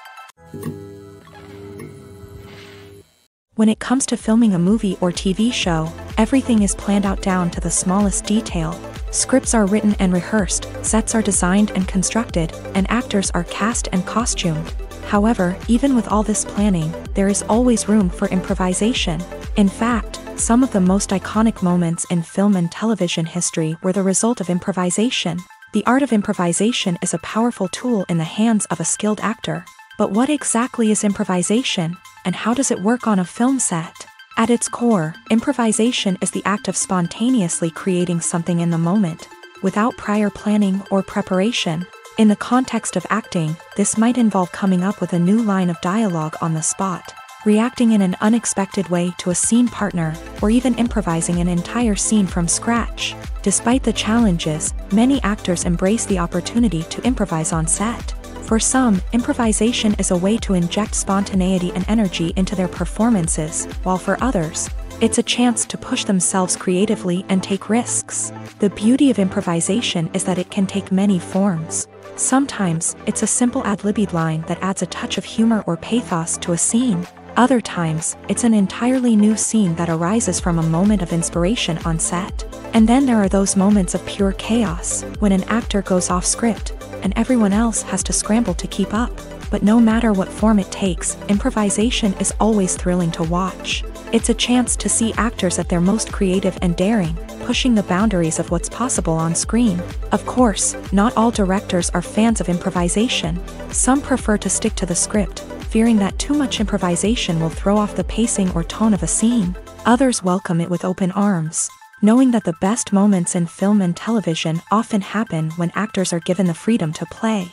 When it comes to filming a movie or TV show, everything is planned out down to the smallest detail. Scripts are written and rehearsed, sets are designed and constructed, and actors are cast and costumed. However, even with all this planning, there is always room for improvisation. In fact, some of the most iconic moments in film and television history were the result of improvisation. The art of improvisation is a powerful tool in the hands of a skilled actor. But what exactly is improvisation, and how does it work on a film set? At its core, improvisation is the act of spontaneously creating something in the moment, without prior planning or preparation. In the context of acting, this might involve coming up with a new line of dialogue on the spot, reacting in an unexpected way to a scene partner, or even improvising an entire scene from scratch. Despite the challenges, many actors embrace the opportunity to improvise on set. For some, improvisation is a way to inject spontaneity and energy into their performances, while for others, it's a chance to push themselves creatively and take risks. The beauty of improvisation is that it can take many forms. Sometimes, it's a simple ad-libbed line that adds a touch of humor or pathos to a scene. Other times, it's an entirely new scene that arises from a moment of inspiration on set. And then there are those moments of pure chaos, when an actor goes off script, and everyone else has to scramble to keep up. But no matter what form it takes, improvisation is always thrilling to watch. It's a chance to see actors at their most creative and daring, pushing the boundaries of what's possible on screen. Of course, not all directors are fans of improvisation. Some prefer to stick to the script, fearing that too much improvisation will throw off the pacing or tone of a scene. Others welcome it with open arms, knowing that the best moments in film and television often happen when actors are given the freedom to play.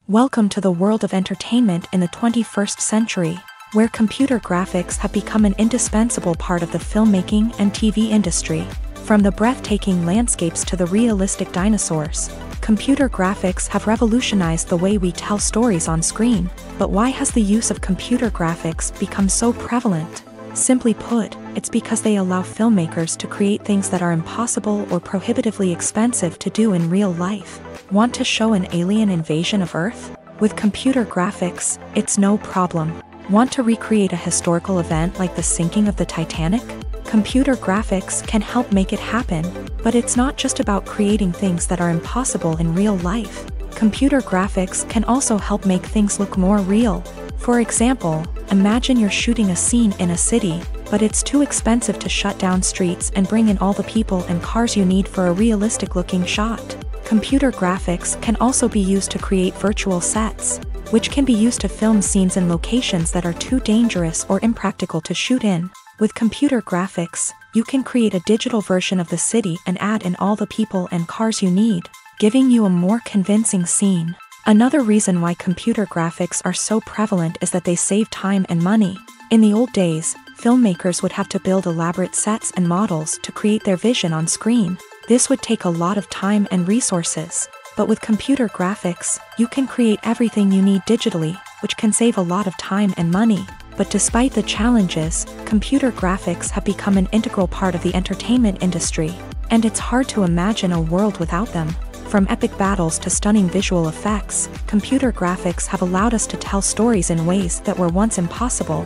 Welcome to the world of entertainment in the 21st century, where computer graphics have become an indispensable part of the filmmaking and TV industry. From the breathtaking landscapes to the realistic dinosaurs, computer graphics have revolutionized the way we tell stories on screen. But why has the use of computer graphics become so prevalent? Simply put, it's because they allow filmmakers to create things that are impossible or prohibitively expensive to do in real life. Want to show an alien invasion of Earth? With computer graphics, it's no problem. Want to recreate a historical event like the sinking of the Titanic? Computer graphics can help make it happen. But it's not just about creating things that are impossible in real life. Computer graphics can also help make things look more real. For example, imagine you're shooting a scene in a city, but it's too expensive to shut down streets and bring in all the people and cars you need for a realistic-looking shot. Computer graphics can also be used to create virtual sets, which can be used to film scenes in locations that are too dangerous or impractical to shoot in. With computer graphics, you can create a digital version of the city and add in all the people and cars you need, giving you a more convincing scene. Another reason why computer graphics are so prevalent is that they save time and money. In the old days, filmmakers would have to build elaborate sets and models to create their vision on screen. This would take a lot of time and resources. But with computer graphics, you can create everything you need digitally, which can save a lot of time and money. But despite the challenges, computer graphics have become an integral part of the entertainment industry, and it's hard to imagine a world without them. From epic battles to stunning visual effects, computer graphics have allowed us to tell stories in ways that were once impossible.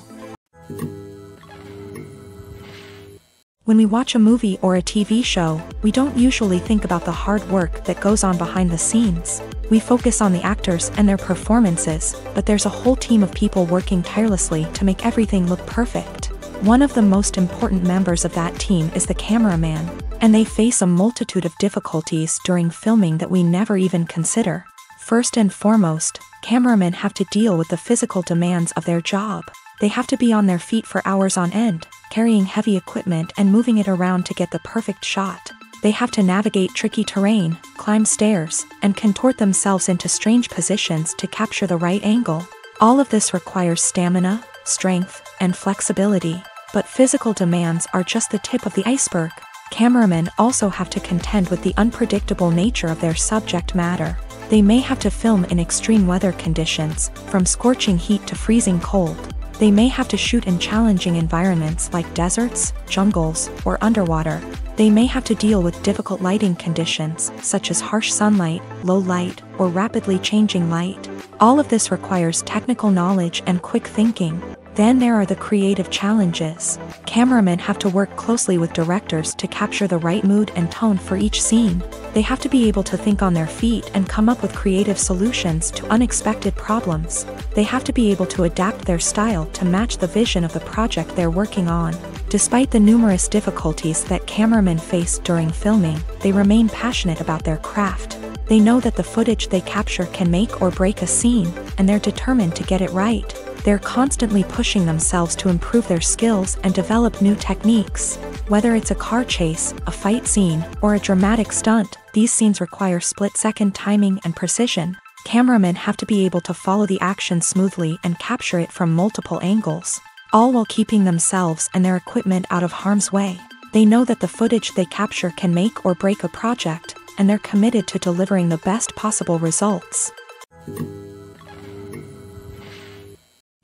When we watch a movie or a TV show, we don't usually think about the hard work that goes on behind the scenes. We focus on the actors and their performances, but there's a whole team of people working tirelessly to make everything look perfect. One of the most important members of that team is the cameraman, and they face a multitude of difficulties during filming that we never even consider. First and foremost, cameramen have to deal with the physical demands of their job. They have to be on their feet for hours on end, carrying heavy equipment and moving it around to get the perfect shot. They have to navigate tricky terrain, climb stairs, and contort themselves into strange positions to capture the right angle. All of this requires stamina, strength, and flexibility. But physical demands are just the tip of the iceberg. Cameramen also have to contend with the unpredictable nature of their subject matter. They may have to film in extreme weather conditions, from scorching heat to freezing cold. They may have to shoot in challenging environments like deserts, jungles, or underwater. They may have to deal with difficult lighting conditions, such as harsh sunlight, low light, or rapidly changing light. All of this requires technical knowledge and quick thinking. Then there are the creative challenges. Cameramen have to work closely with directors to capture the right mood and tone for each scene. They have to be able to think on their feet and come up with creative solutions to unexpected problems. They have to be able to adapt their style to match the vision of the project they're working on. Despite the numerous difficulties that cameramen face during filming, they remain passionate about their craft. They know that the footage they capture can make or break a scene, and they're determined to get it right. They're constantly pushing themselves to improve their skills and develop new techniques. Whether it's a car chase, a fight scene, or a dramatic stunt, these scenes require split-second timing and precision. Cameramen have to be able to follow the action smoothly and capture it from multiple angles, all while keeping themselves and their equipment out of harm's way. They know that the footage they capture can make or break a project, and they're committed to delivering the best possible results.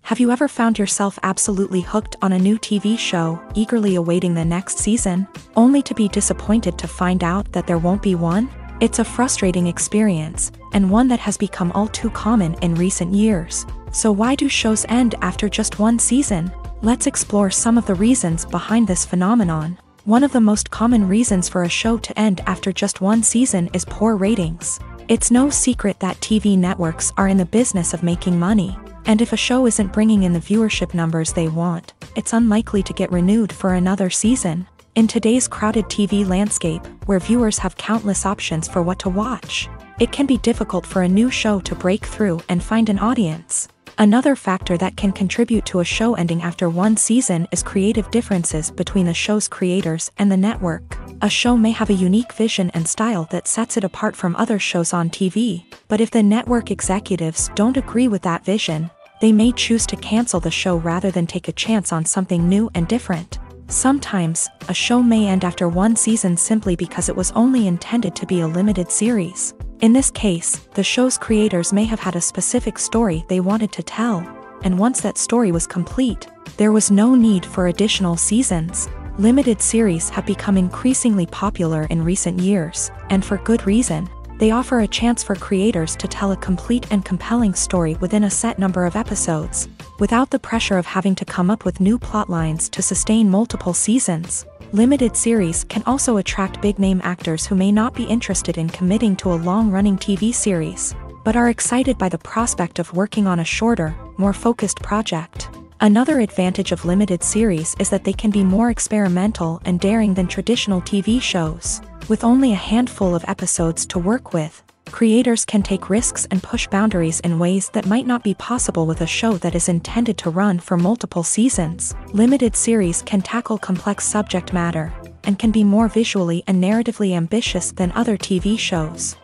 Have you ever found yourself absolutely hooked on a new TV show, eagerly awaiting the next season, only to be disappointed to find out that there won't be one? It's a frustrating experience, and one that has become all too common in recent years. So why do shows end after just one season? Let's explore some of the reasons behind this phenomenon. One of the most common reasons for a show to end after just one season is poor ratings. It's no secret that TV networks are in the business of making money. And if a show isn't bringing in the viewership numbers they want, it's unlikely to get renewed for another season. In today's crowded TV landscape, where viewers have countless options for what to watch, it can be difficult for a new show to break through and find an audience. Another factor that can contribute to a show ending after one season is creative differences between the show's creators and the network. A show may have a unique vision and style that sets it apart from other shows on TV, but if the network executives don't agree with that vision, they may choose to cancel the show rather than take a chance on something new and different. Sometimes, a show may end after one season simply because it was only intended to be a limited series. In this case, the show's creators may have had a specific story they wanted to tell, and once that story was complete, there was no need for additional seasons. Limited series have become increasingly popular in recent years, and for good reason. They offer a chance for creators to tell a complete and compelling story within a set number of episodes, without the pressure of having to come up with new plotlines to sustain multiple seasons. Limited series can also attract big-name actors who may not be interested in committing to a long-running TV series, but are excited by the prospect of working on a shorter, more focused project. Another advantage of limited series is that they can be more experimental and daring than traditional TV shows. With only a handful of episodes to work with, creators can take risks and push boundaries in ways that might not be possible with a show that is intended to run for multiple seasons. Limited series can tackle complex subject matter and can be more visually and narratively ambitious than other TV shows.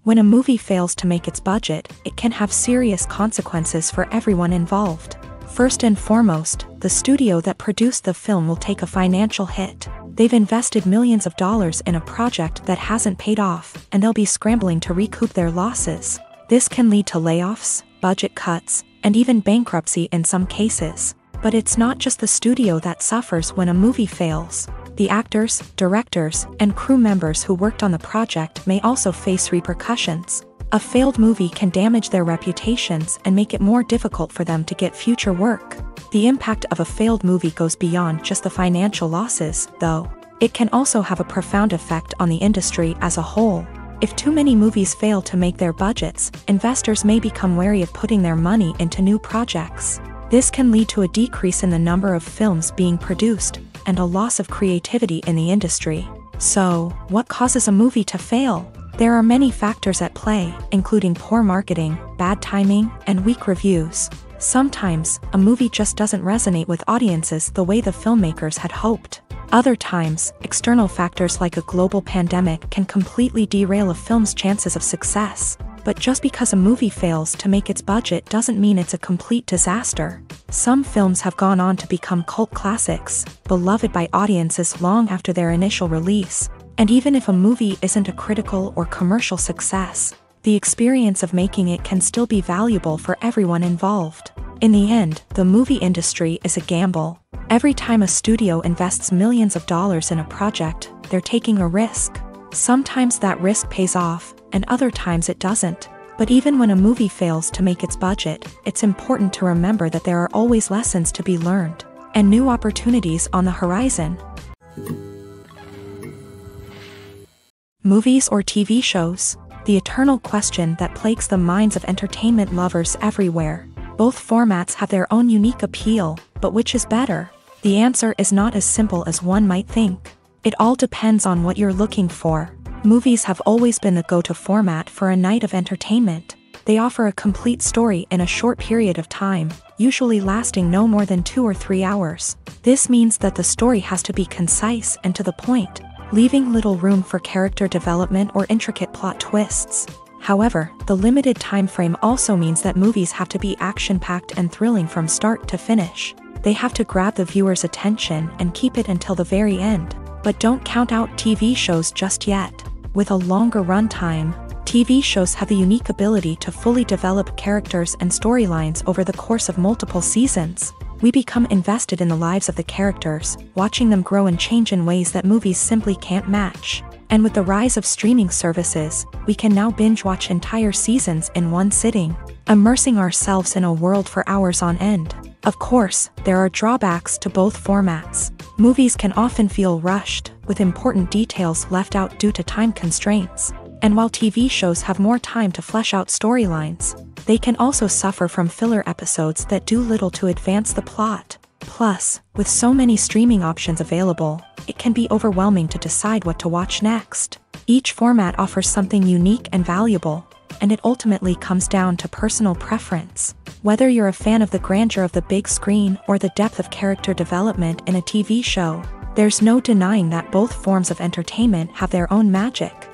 When a movie fails to make its budget, it can have serious consequences for everyone involved. First and foremost, the studio that produced the film will take a financial hit. They've invested millions of dollars in a project that hasn't paid off, and they'll be scrambling to recoup their losses. This can lead to layoffs, budget cuts, and even bankruptcy in some cases. But it's not just the studio that suffers when a movie fails. The actors, directors, and crew members who worked on the project may also face repercussions. A failed movie can damage their reputations and make it more difficult for them to get future work. The impact of a failed movie goes beyond just the financial losses, though. It can also have a profound effect on the industry as a whole. If too many movies fail to make their budgets, investors may become wary of putting their money into new projects. This can lead to a decrease in the number of films being produced, and a loss of creativity in the industry. So, what causes a movie to fail? There are many factors at play, including poor marketing, bad timing, and weak reviews. Sometimes, a movie just doesn't resonate with audiences the way the filmmakers had hoped. Other times, external factors like a global pandemic can completely derail a film's chances of success. But just because a movie fails to make its budget doesn't mean it's a complete disaster. Some films have gone on to become cult classics, beloved by audiences long after their initial release. And even if a movie isn't a critical or commercial success, the experience of making it can still be valuable for everyone involved. In the end, the movie industry is a gamble. Every time a studio invests millions of dollars in a project, they're taking a risk. Sometimes that risk pays off, and other times it doesn't. But even when a movie fails to make its budget, it's important to remember that there are always lessons to be learned, and new opportunities on the horizon. Movies or TV shows? The eternal question that plagues the minds of entertainment lovers everywhere. Both formats have their own unique appeal, but which is better? The answer is not as simple as one might think. It all depends on what you're looking for. Movies have always been the go-to format for a night of entertainment. They offer a complete story in a short period of time, usually lasting no more than 2 or 3 hours. This means that the story has to be concise and to the point, leaving little room for character development or intricate plot twists. However, the limited time frame also means that movies have to be action-packed and thrilling from start to finish. They have to grab the viewer's attention and keep it until the very end. But don't count out TV shows just yet. With a longer runtime, TV shows have the unique ability to fully develop characters and storylines over the course of multiple seasons. We become invested in the lives of the characters, watching them grow and change in ways that movies simply can't match. And with the rise of streaming services, we can now binge-watch entire seasons in one sitting, immersing ourselves in a world for hours on end. Of course, there are drawbacks to both formats. Movies can often feel rushed, with important details left out due to time constraints. And while TV shows have more time to flesh out storylines, they can also suffer from filler episodes that do little to advance the plot. Plus, with so many streaming options available, it can be overwhelming to decide what to watch next. Each format offers something unique and valuable, and it ultimately comes down to personal preference. Whether you're a fan of the grandeur of the big screen or the depth of character development in a TV show, there's no denying that both forms of entertainment have their own magic.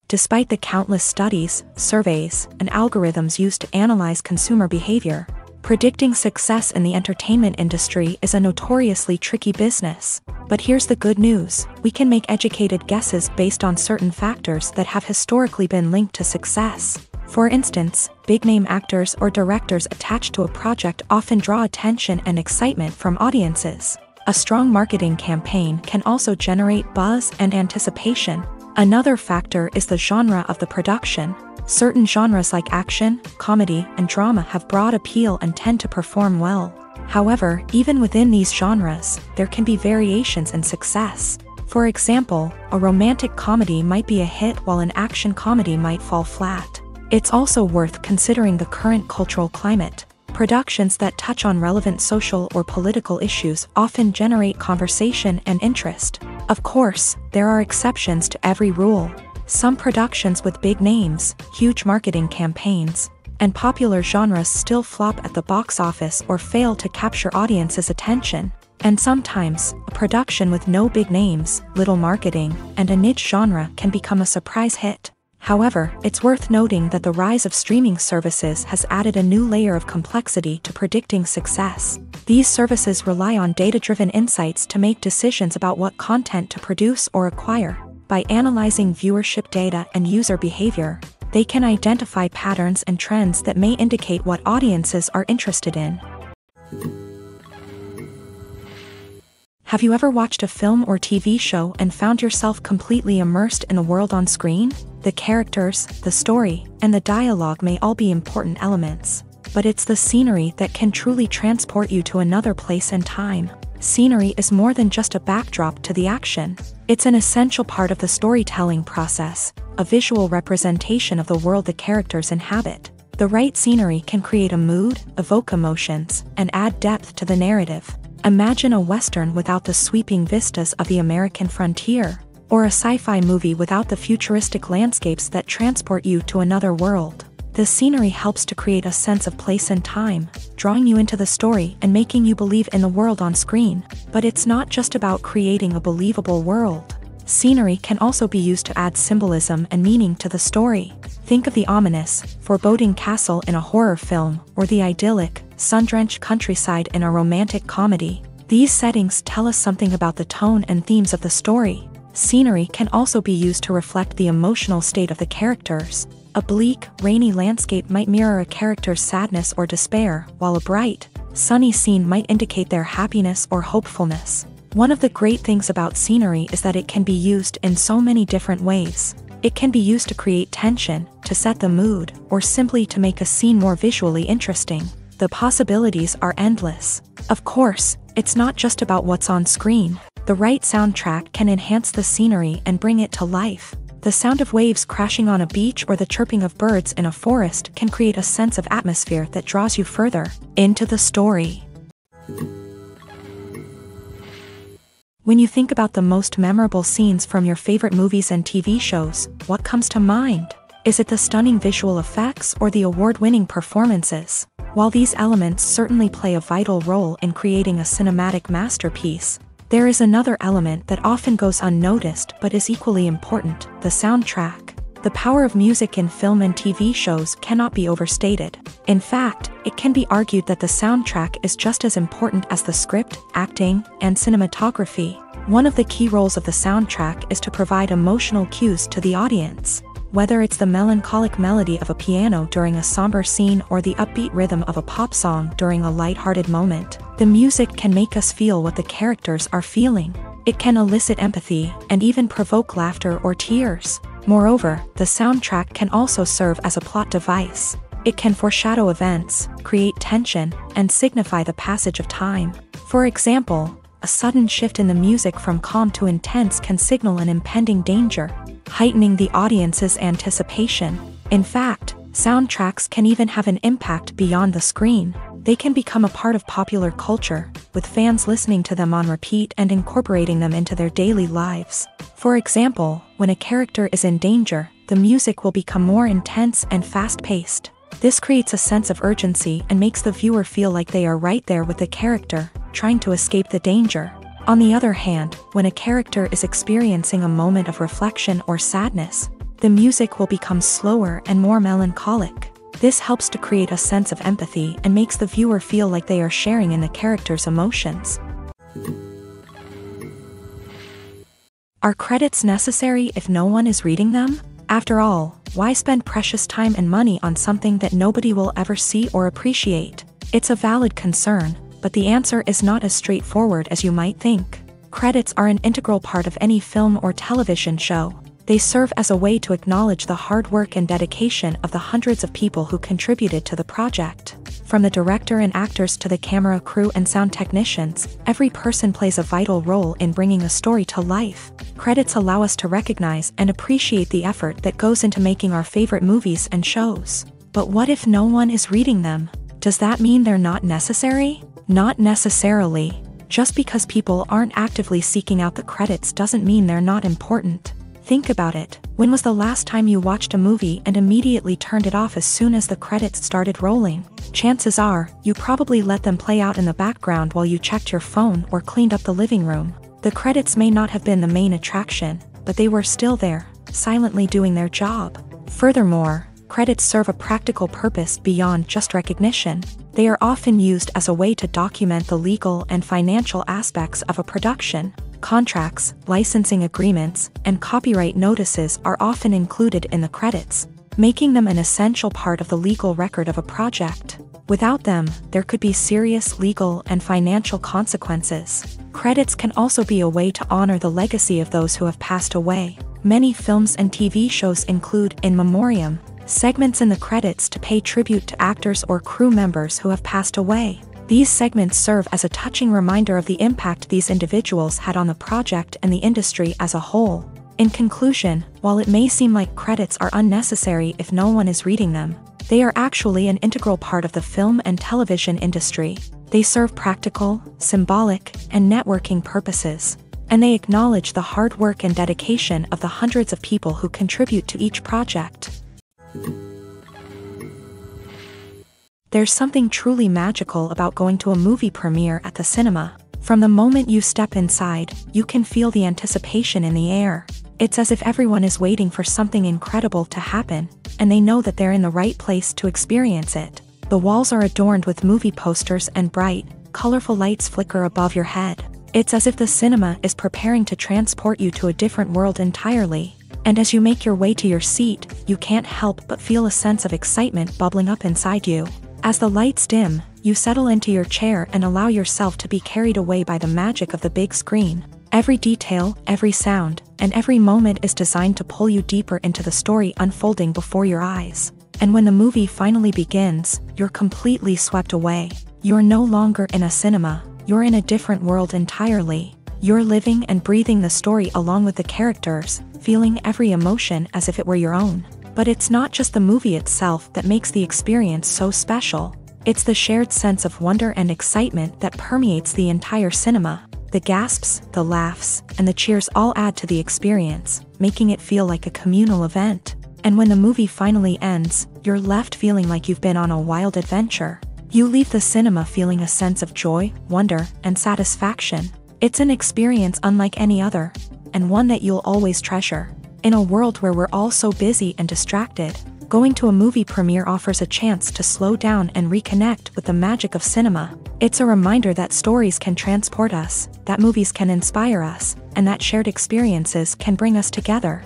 Despite the countless studies, surveys, and algorithms used to analyze consumer behavior, predicting success in the entertainment industry is a notoriously tricky business. But here's the good news: we can make educated guesses based on certain factors that have historically been linked to success. For instance, big-name actors or directors attached to a project often draw attention and excitement from audiences. A strong marketing campaign can also generate buzz and anticipation. Another factor is the genre of the production. Certain genres like action, comedy, and drama have broad appeal and tend to perform well. However, even within these genres, there can be variations in success. For example, a romantic comedy might be a hit while an action comedy might fall flat. It's also worth considering the current cultural climate. Productions that touch on relevant social or political issues often generate conversation and interest. Of course, there are exceptions to every rule. Some productions with big names, huge marketing campaigns, and popular genres still flop at the box office or fail to capture audiences' attention. And sometimes, a production with no big names, little marketing, and a niche genre can become a surprise hit. However, it's worth noting that the rise of streaming services has added a new layer of complexity to predicting success. These services rely on data-driven insights to make decisions about what content to produce or acquire. By analyzing viewership data and user behavior, they can identify patterns and trends that may indicate what audiences are interested in. Have you ever watched a film or TV show and found yourself completely immersed in the world on screen? The characters, the story, and the dialogue may all be important elements, but it's the scenery that can truly transport you to another place and time. Scenery is more than just a backdrop to the action. It's an essential part of the storytelling process, a visual representation of the world the characters inhabit. The right scenery can create a mood, evoke emotions, and add depth to the narrative. Imagine a Western without the sweeping vistas of the American frontier, or a sci-fi movie without the futuristic landscapes that transport you to another world. The scenery helps to create a sense of place and time, drawing you into the story and making you believe in the world on screen. But it's not just about creating a believable world. Scenery can also be used to add symbolism and meaning to the story. Think of the ominous, foreboding castle in a horror film, or the idyllic, sun-drenched countryside in a romantic comedy. These settings tell us something about the tone and themes of the story. Scenery can also be used to reflect the emotional state of the characters. A bleak, rainy landscape might mirror a character's sadness or despair, while a bright, sunny scene might indicate their happiness or hopefulness. One of the great things about scenery is that it can be used in so many different ways. It can be used to create tension, to set the mood, or simply to make a scene more visually interesting. The possibilities are endless. Of course, it's not just about what's on screen. The right soundtrack can enhance the scenery and bring it to life. The sound of waves crashing on a beach or the chirping of birds in a forest can create a sense of atmosphere that draws you further into the story. When you think about the most memorable scenes from your favorite movies and TV shows, what comes to mind? Is it the stunning visual effects or the award-winning performances? While these elements certainly play a vital role in creating a cinematic masterpiece, there is another element that often goes unnoticed but is equally important: the soundtrack. The power of music in film and TV shows cannot be overstated. In fact, it can be argued that the soundtrack is just as important as the script, acting, and cinematography. One of the key roles of the soundtrack is to provide emotional cues to the audience. Whether it's the melancholic melody of a piano during a somber scene or the upbeat rhythm of a pop song during a lighthearted moment, the music can make us feel what the characters are feeling. It can elicit empathy and even provoke laughter or tears. Moreover, the soundtrack can also serve as a plot device. It can foreshadow events, create tension, and signify the passage of time. For example, a sudden shift in the music from calm to intense can signal an impending danger, heightening the audience's anticipation. In fact, soundtracks can even have an impact beyond the screen. They can become a part of popular culture, with fans listening to them on repeat and incorporating them into their daily lives. For example, when a character is in danger, the music will become more intense and fast-paced. This creates a sense of urgency and makes the viewer feel like they are right there with the character, trying to escape the danger. On the other hand, when a character is experiencing a moment of reflection or sadness, the music will become slower and more melancholic. This helps to create a sense of empathy and makes the viewer feel like they are sharing in the character's emotions. Are credits necessary if no one is reading them? After all, why spend precious time and money on something that nobody will ever see or appreciate? It's a valid concern, but the answer is not as straightforward as you might think. Credits are an integral part of any film or television show. They serve as a way to acknowledge the hard work and dedication of the hundreds of people who contributed to the project. From the director and actors to the camera crew and sound technicians, every person plays a vital role in bringing a story to life. Credits allow us to recognize and appreciate the effort that goes into making our favorite movies and shows. But what if no one is reading them? Does that mean they're not necessary? Not necessarily. Just because people aren't actively seeking out the credits doesn't mean they're not important. Think about it. When was the last time you watched a movie and immediately turned it off as soon as the credits started rolling? Chances are, you probably let them play out in the background while you checked your phone or cleaned up the living room. The credits may not have been the main attraction, but they were still there, silently doing their job. Furthermore, credits serve a practical purpose beyond just recognition. They are often used as a way to document the legal and financial aspects of a production. Contracts, licensing agreements, and copyright notices are often included in the credits, making them an essential part of the legal record of a project. Without them, there could be serious legal and financial consequences. Credits can also be a way to honor the legacy of those who have passed away. Many films and TV shows include in memoriam segments in the credits to pay tribute to actors or crew members who have passed away. These segments serve as a touching reminder of the impact these individuals had on the project and the industry as a whole. In conclusion, while it may seem like credits are unnecessary if no one is reading them, they are actually an integral part of the film and television industry. They serve practical, symbolic, and networking purposes, and they acknowledge the hard work and dedication of the hundreds of people who contribute to each project. There's something truly magical about going to a movie premiere at the cinema. From the moment you step inside, you can feel the anticipation in the air. It's as if everyone is waiting for something incredible to happen, and they know that they're in the right place to experience it. The walls are adorned with movie posters and bright, colorful lights flicker above your head. It's as if the cinema is preparing to transport you to a different world entirely. And as you make your way to your seat, you can't help but feel a sense of excitement bubbling up inside you. As the lights dim, you settle into your chair and allow yourself to be carried away by the magic of the big screen. Every detail, every sound, and every moment is designed to pull you deeper into the story unfolding before your eyes. And when the movie finally begins, you're completely swept away. You're no longer in a cinema, you're in a different world entirely. You're living and breathing the story along with the characters, feeling every emotion as if it were your own. But it's not just the movie itself that makes the experience so special. It's the shared sense of wonder and excitement that permeates the entire cinema. The gasps, the laughs, and the cheers all add to the experience, making it feel like a communal event. And when the movie finally ends, you're left feeling like you've been on a wild adventure. You leave the cinema feeling a sense of joy, wonder, and satisfaction. It's an experience unlike any other, and one that you'll always treasure. In a world where we're all so busy and distracted, going to a movie premiere offers a chance to slow down and reconnect with the magic of cinema. It's a reminder that stories can transport us, that movies can inspire us, and that shared experiences can bring us together.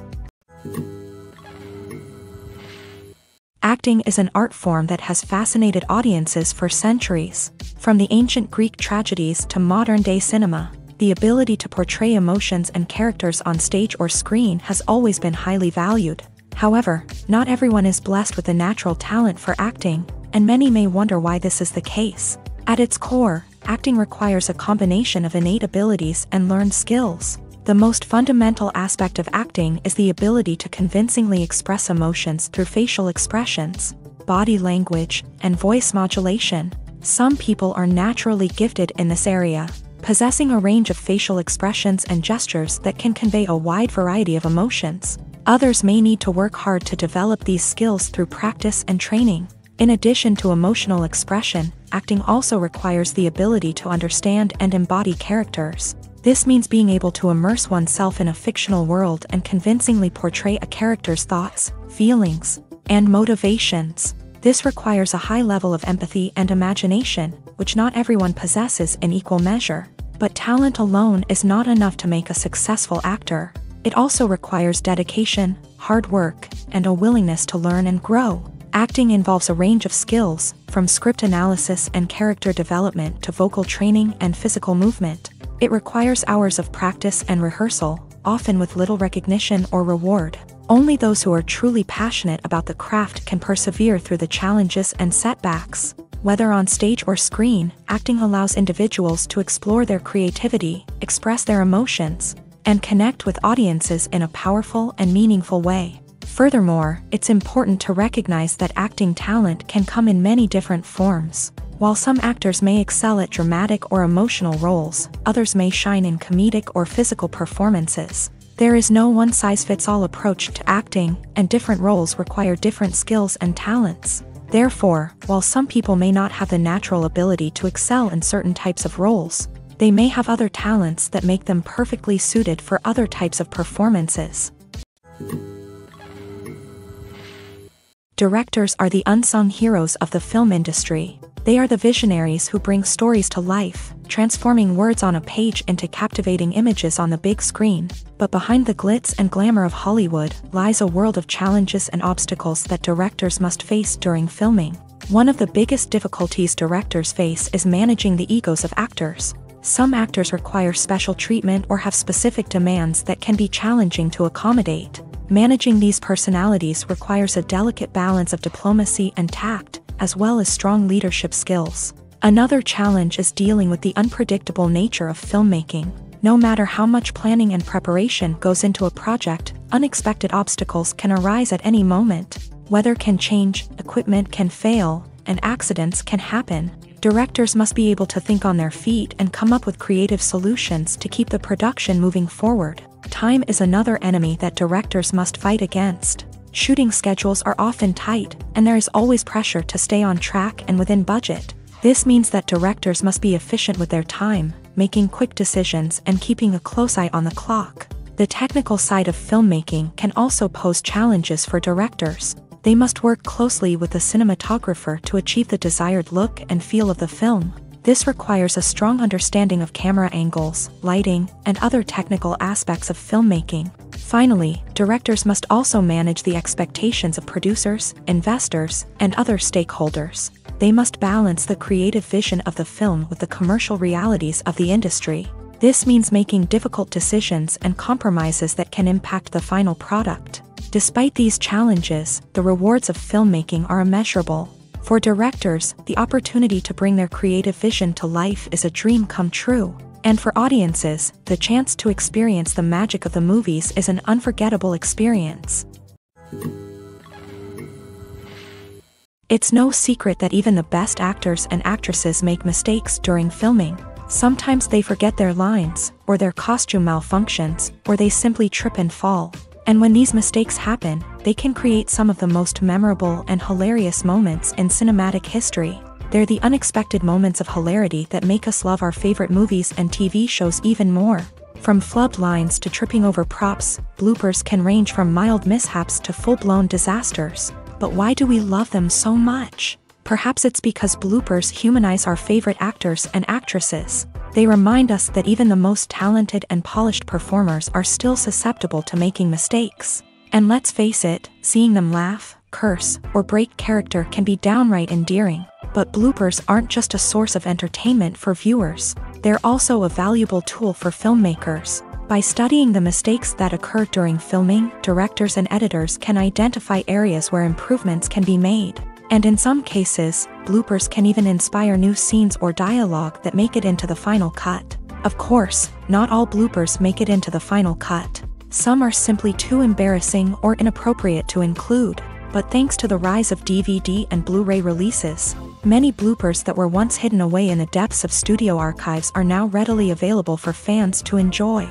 Acting is an art form that has fascinated audiences for centuries. From the ancient Greek tragedies to modern-day cinema, the ability to portray emotions and characters on stage or screen has always been highly valued. However, not everyone is blessed with a natural talent for acting, and many may wonder why this is the case. At its core, acting requires a combination of innate abilities and learned skills. The most fundamental aspect of acting is the ability to convincingly express emotions through facial expressions, body language, and voice modulation. Some people are naturally gifted in this area, possessing a range of facial expressions and gestures that can convey a wide variety of emotions. Others may need to work hard to develop these skills through practice and training. In addition to emotional expression, acting also requires the ability to understand and embody characters. This means being able to immerse oneself in a fictional world and convincingly portray a character's thoughts, feelings, and motivations. This requires a high level of empathy and imagination, which not everyone possesses in equal measure. But talent alone is not enough to make a successful actor. It also requires dedication, hard work, and a willingness to learn and grow. Acting involves a range of skills, from script analysis and character development to vocal training and physical movement. It requires hours of practice and rehearsal, often with little recognition or reward. Only those who are truly passionate about the craft can persevere through the challenges and setbacks. Whether on stage or screen, acting allows individuals to explore their creativity, express their emotions, and connect with audiences in a powerful and meaningful way. Furthermore, it's important to recognize that acting talent can come in many different forms. While some actors may excel at dramatic or emotional roles, others may shine in comedic or physical performances. There is no one-size-fits-all approach to acting, and different roles require different skills and talents. Therefore, while some people may not have the natural ability to excel in certain types of roles, they may have other talents that make them perfectly suited for other types of performances. Directors are the unsung heroes of the film industry. They are the visionaries who bring stories to life, transforming words on a page into captivating images on the big screen. But behind the glitz and glamour of Hollywood lies a world of challenges and obstacles that directors must face during filming. One of the biggest difficulties directors face is managing the egos of actors. Some actors require special treatment or have specific demands that can be challenging to accommodate. Managing these personalities requires a delicate balance of diplomacy and tact, as well as strong leadership skills. Another challenge is dealing with the unpredictable nature of filmmaking. No matter how much planning and preparation goes into a project, unexpected obstacles can arise at any moment. Weather can change, equipment can fail, and accidents can happen. Directors must be able to think on their feet and come up with creative solutions to keep the production moving forward. Time is another enemy that directors must fight against. Shooting schedules are often tight, and there is always pressure to stay on track and within budget. This means that directors must be efficient with their time, making quick decisions and keeping a close eye on the clock. The technical side of filmmaking can also pose challenges for directors. They must work closely with the cinematographer to achieve the desired look and feel of the film. This requires a strong understanding of camera angles, lighting, and other technical aspects of filmmaking. Finally, directors must also manage the expectations of producers, investors, and other stakeholders. They must balance the creative vision of the film with the commercial realities of the industry. This means making difficult decisions and compromises that can impact the final product. Despite these challenges, the rewards of filmmaking are immeasurable. For directors, the opportunity to bring their creative vision to life is a dream come true. And for audiences, the chance to experience the magic of the movies is an unforgettable experience. It's no secret that even the best actors and actresses make mistakes during filming. Sometimes they forget their lines, or their costume malfunctions, or they simply trip and fall. And when these mistakes happen, they can create some of the most memorable and hilarious moments in cinematic history. They're the unexpected moments of hilarity that make us love our favorite movies and TV shows even more. From flubbed lines to tripping over props, bloopers can range from mild mishaps to full-blown disasters. But why do we love them so much? Perhaps it's because bloopers humanize our favorite actors and actresses. They remind us that even the most talented and polished performers are still susceptible to making mistakes. And let's face it, seeing them laugh, curse, or break character can be downright endearing. But bloopers aren't just a source of entertainment for viewers. They're also a valuable tool for filmmakers. By studying the mistakes that occur during filming, directors and editors can identify areas where improvements can be made. And in some cases, bloopers can even inspire new scenes or dialogue that make it into the final cut. Of course, not all bloopers make it into the final cut. Some are simply too embarrassing or inappropriate to include. But thanks to the rise of DVD and Blu-ray releases, many bloopers that were once hidden away in the depths of studio archives are now readily available for fans to enjoy.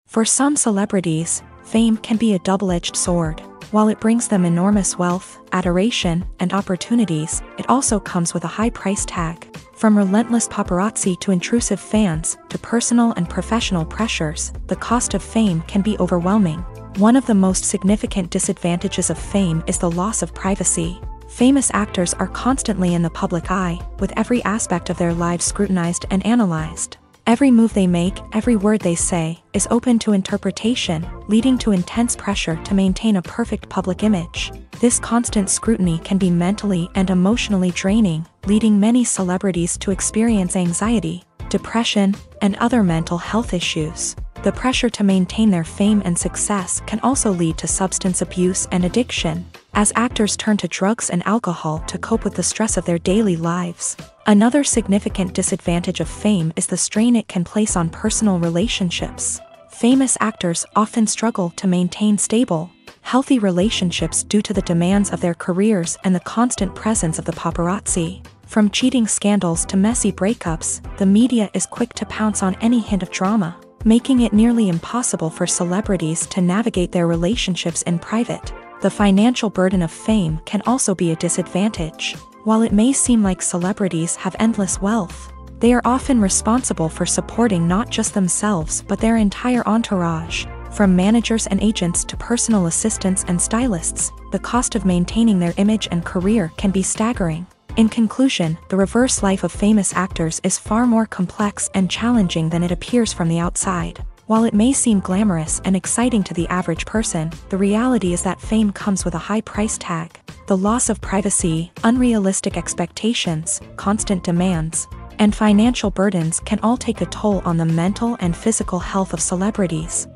For some celebrities, fame can be a double-edged sword. While it brings them enormous wealth, adoration, and opportunities, it also comes with a high price tag. From relentless paparazzi to intrusive fans, to personal and professional pressures, the cost of fame can be overwhelming. One of the most significant disadvantages of fame is the loss of privacy. Famous actors are constantly in the public eye, with every aspect of their lives scrutinized and analyzed. Every move they make, every word they say, is open to interpretation, leading to intense pressure to maintain a perfect public image. This constant scrutiny can be mentally and emotionally draining, leading many celebrities to experience anxiety, depression, and other mental health issues. The pressure to maintain their fame and success can also lead to substance abuse and addiction. as actors turn to drugs and alcohol to cope with the stress of their daily lives. Another significant disadvantage of fame is the strain it can place on personal relationships. Famous actors often struggle to maintain stable, healthy relationships due to the demands of their careers and the constant presence of the paparazzi. From cheating scandals to messy breakups, the media is quick to pounce on any hint of drama, making it nearly impossible for celebrities to navigate their relationships in private. The financial burden of fame can also be a disadvantage. While it may seem like celebrities have endless wealth, they are often responsible for supporting not just themselves but their entire entourage. From managers and agents to personal assistants and stylists, the cost of maintaining their image and career can be staggering. In conclusion, the reverse life of famous actors is far more complex and challenging than it appears from the outside. While it may seem glamorous and exciting to the average person, the reality is that fame comes with a high price tag. The loss of privacy, unrealistic expectations, constant demands, and financial burdens can all take a toll on the mental and physical health of celebrities.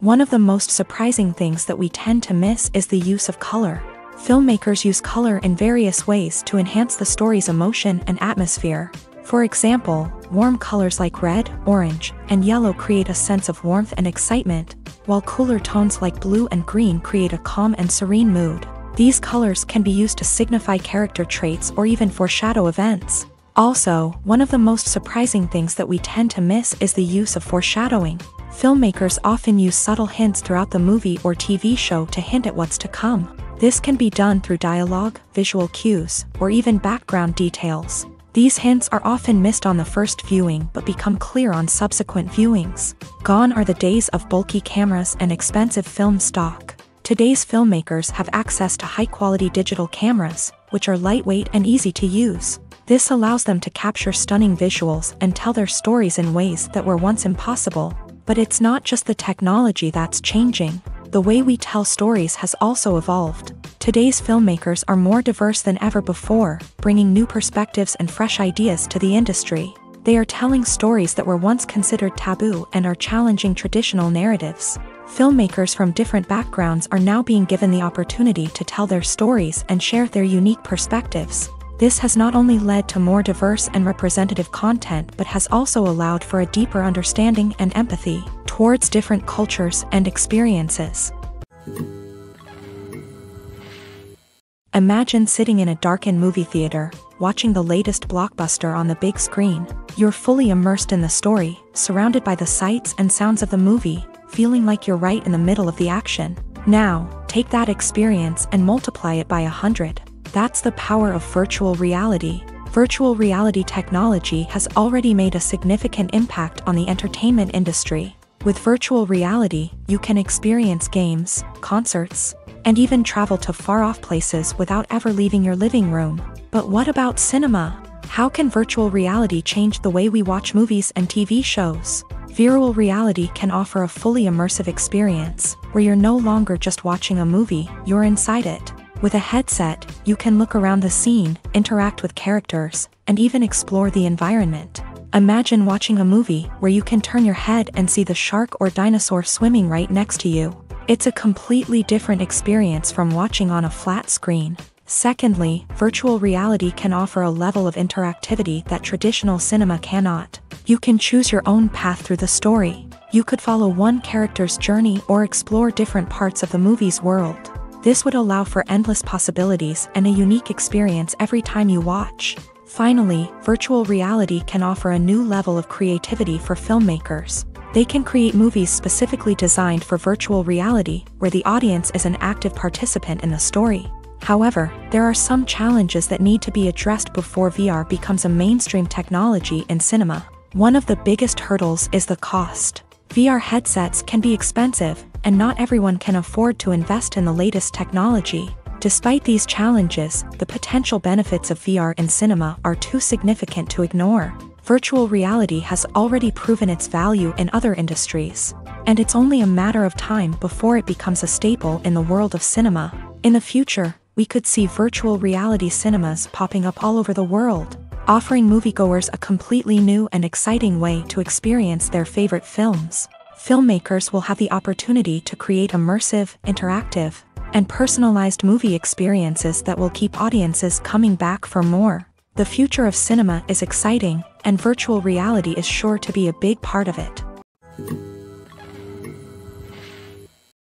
One of the most surprising things that we tend to miss is the use of color. Filmmakers use color in various ways to enhance the story's emotion and atmosphere. For example, warm colors like red, orange, and yellow create a sense of warmth and excitement, while cooler tones like blue and green create a calm and serene mood. These colors can be used to signify character traits or even foreshadow events. Also, one of the most surprising things that we tend to miss is the use of foreshadowing. Filmmakers often use subtle hints throughout the movie or TV show to hint at what's to come. This can be done through dialogue, visual cues, or even background details. These hints are often missed on the first viewing but become clear on subsequent viewings. Gone are the days of bulky cameras and expensive film stock. Today's filmmakers have access to high-quality digital cameras, which are lightweight and easy to use. This allows them to capture stunning visuals and tell their stories in ways that were once impossible. But it's not just the technology that's changing. The way we tell stories has also evolved. Today's filmmakers are more diverse than ever before, bringing new perspectives and fresh ideas to the industry. They are telling stories that were once considered taboo and are challenging traditional narratives. Filmmakers from different backgrounds are now being given the opportunity to tell their stories and share their unique perspectives. This has not only led to more diverse and representative content but has also allowed for a deeper understanding and empathy towards different cultures and experiences. Imagine sitting in a darkened movie theater, watching the latest blockbuster on the big screen. You're fully immersed in the story, surrounded by the sights and sounds of the movie, feeling like you're right in the middle of the action. Now, take that experience and multiply it by 100. That's the power of virtual reality. Virtual reality technology has already made a significant impact on the entertainment industry. With virtual reality, you can experience games, concerts, and even travel to far-off places without ever leaving your living room. But what about cinema? How can virtual reality change the way we watch movies and TV shows? Virtual reality can offer a fully immersive experience, where you're no longer just watching a movie, you're inside it. With a headset, you can look around the scene, interact with characters, and even explore the environment. Imagine watching a movie where you can turn your head and see the shark or dinosaur swimming right next to you. It's a completely different experience from watching on a flat screen. Secondly, virtual reality can offer a level of interactivity that traditional cinema cannot. You can choose your own path through the story. You could follow one character's journey or explore different parts of the movie's world. This would allow for endless possibilities and a unique experience every time you watch. Finally, virtual reality can offer a new level of creativity for filmmakers. They can create movies specifically designed for virtual reality, where the audience is an active participant in the story. However, there are some challenges that need to be addressed before VR becomes a mainstream technology in cinema. One of the biggest hurdles is the cost. VR headsets can be expensive, and not everyone can afford to invest in the latest technology. Despite these challenges, the potential benefits of VR in cinema are too significant to ignore. Virtual reality has already proven its value in other industries, and it's only a matter of time before it becomes a staple in the world of cinema. In the future, we could see virtual reality cinemas popping up all over the world, offering moviegoers a completely new and exciting way to experience their favorite films. Filmmakers will have the opportunity to create immersive, interactive, and personalized movie experiences that will keep audiences coming back for more. The future of cinema is exciting, and virtual reality is sure to be a big part of it.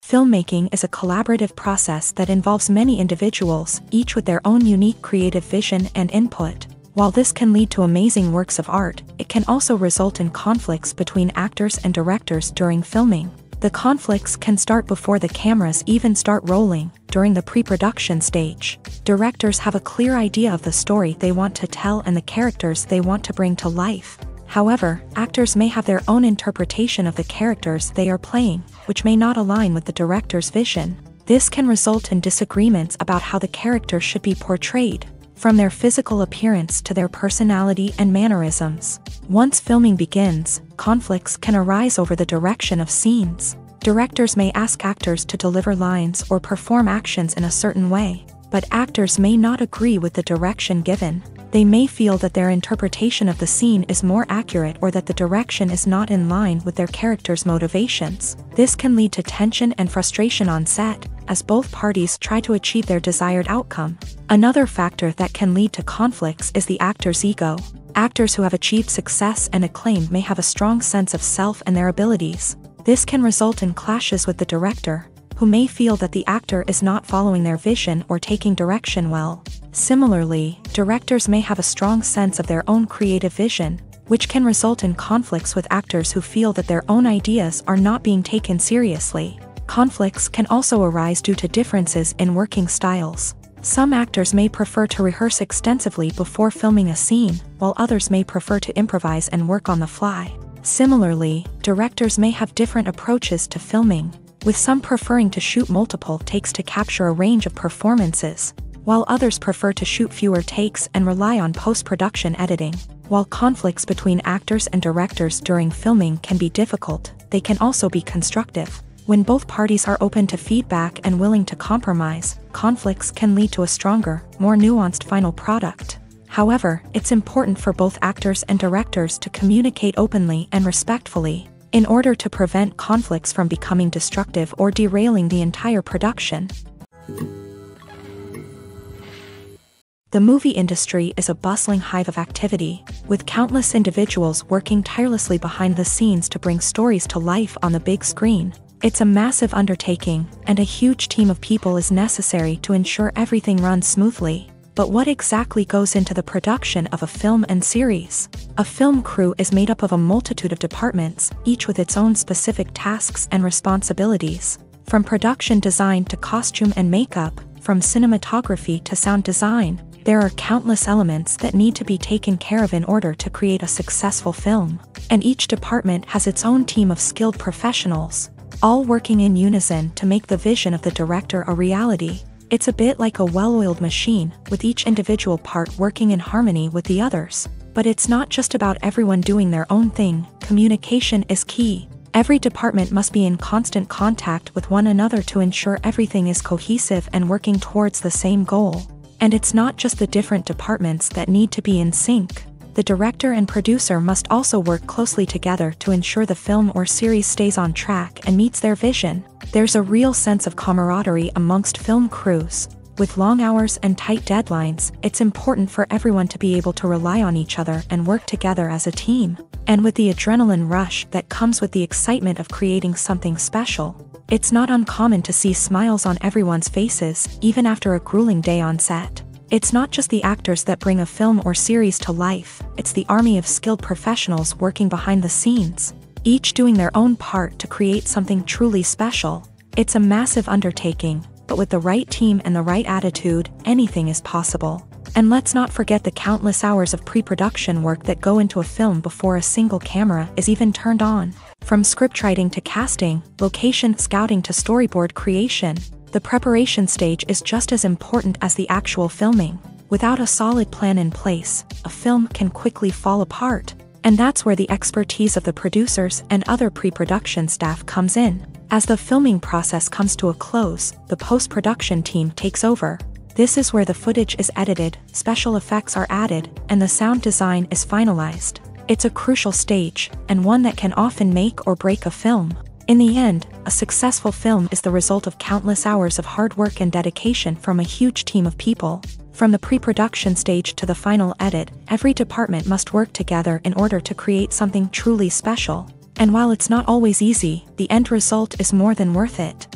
Filmmaking is a collaborative process that involves many individuals, each with their own unique creative vision and input. While this can lead to amazing works of art, it can also result in conflicts between actors and directors during filming. The conflicts can start before the cameras even start rolling, during the pre-production stage. Directors have a clear idea of the story they want to tell and the characters they want to bring to life. However, actors may have their own interpretation of the characters they are playing, which may not align with the director's vision. This can result in disagreements about how the character should be portrayed, from their physical appearance to their personality and mannerisms. Once filming begins, conflicts can arise over the direction of scenes. Directors may ask actors to deliver lines or perform actions in a certain way, but actors may not agree with the direction given. They may feel that their interpretation of the scene is more accurate or that the direction is not in line with their character's motivations. This can lead to tension and frustration on set, as both parties try to achieve their desired outcome. Another factor that can lead to conflicts is the actor's ego. Actors who have achieved success and acclaim may have a strong sense of self and their abilities. This can result in clashes with the director, who may feel that the actor is not following their vision or taking direction well. Similarly, directors may have a strong sense of their own creative vision, which can result in conflicts with actors who feel that their own ideas are not being taken seriously. Conflicts can also arise due to differences in working styles. Some actors may prefer to rehearse extensively before filming a scene, while others may prefer to improvise and work on the fly. Similarly, directors may have different approaches to filming, with some preferring to shoot multiple takes to capture a range of performances, while others prefer to shoot fewer takes and rely on post-production editing. While conflicts between actors and directors during filming can be difficult, they can also be constructive. When both parties are open to feedback and willing to compromise, conflicts can lead to a stronger, more nuanced final product. However, it's important for both actors and directors to communicate openly and respectfully, in order to prevent conflicts from becoming destructive or derailing the entire production. The movie industry is a bustling hive of activity, with countless individuals working tirelessly behind the scenes to bring stories to life on the big screen. It's a massive undertaking, and a huge team of people is necessary to ensure everything runs smoothly. But what exactly goes into the production of a film and series? A film crew is made up of a multitude of departments, each with its own specific tasks and responsibilities. From production design to costume and makeup, from cinematography to sound design, there are countless elements that need to be taken care of in order to create a successful film. And each department has its own team of skilled professionals, all working in unison to make the vision of the director a reality. It's a bit like a well-oiled machine, with each individual part working in harmony with the others. But it's not just about everyone doing their own thing. Communication is key. Every department must be in constant contact with one another to ensure everything is cohesive and working towards the same goal. And it's not just the different departments that need to be in sync. The director and producer must also work closely together to ensure the film or series stays on track and meets their vision. There's a real sense of camaraderie amongst film crews. With long hours and tight deadlines, it's important for everyone to be able to rely on each other and work together as a team. And with the adrenaline rush that comes with the excitement of creating something special, it's not uncommon to see smiles on everyone's faces, even after a grueling day on set. It's not just the actors that bring a film or series to life, it's the army of skilled professionals working behind the scenes, each doing their own part to create something truly special. It's a massive undertaking, but with the right team and the right attitude, anything is possible. And let's not forget the countless hours of pre-production work that go into a film before a single camera is even turned on. From scriptwriting to casting, location scouting to storyboard creation, the preparation stage is just as important as the actual filming. Without a solid plan in place, a film can quickly fall apart. And that's where the expertise of the producers and other pre-production staff comes in. As the filming process comes to a close, the post-production team takes over. This is where the footage is edited, special effects are added, and the sound design is finalized. It's a crucial stage, and one that can often make or break a film. In the end, a successful film is the result of countless hours of hard work and dedication from a huge team of people. From the pre-production stage to the final edit, every department must work together in order to create something truly special. And while it's not always easy, the end result is more than worth it.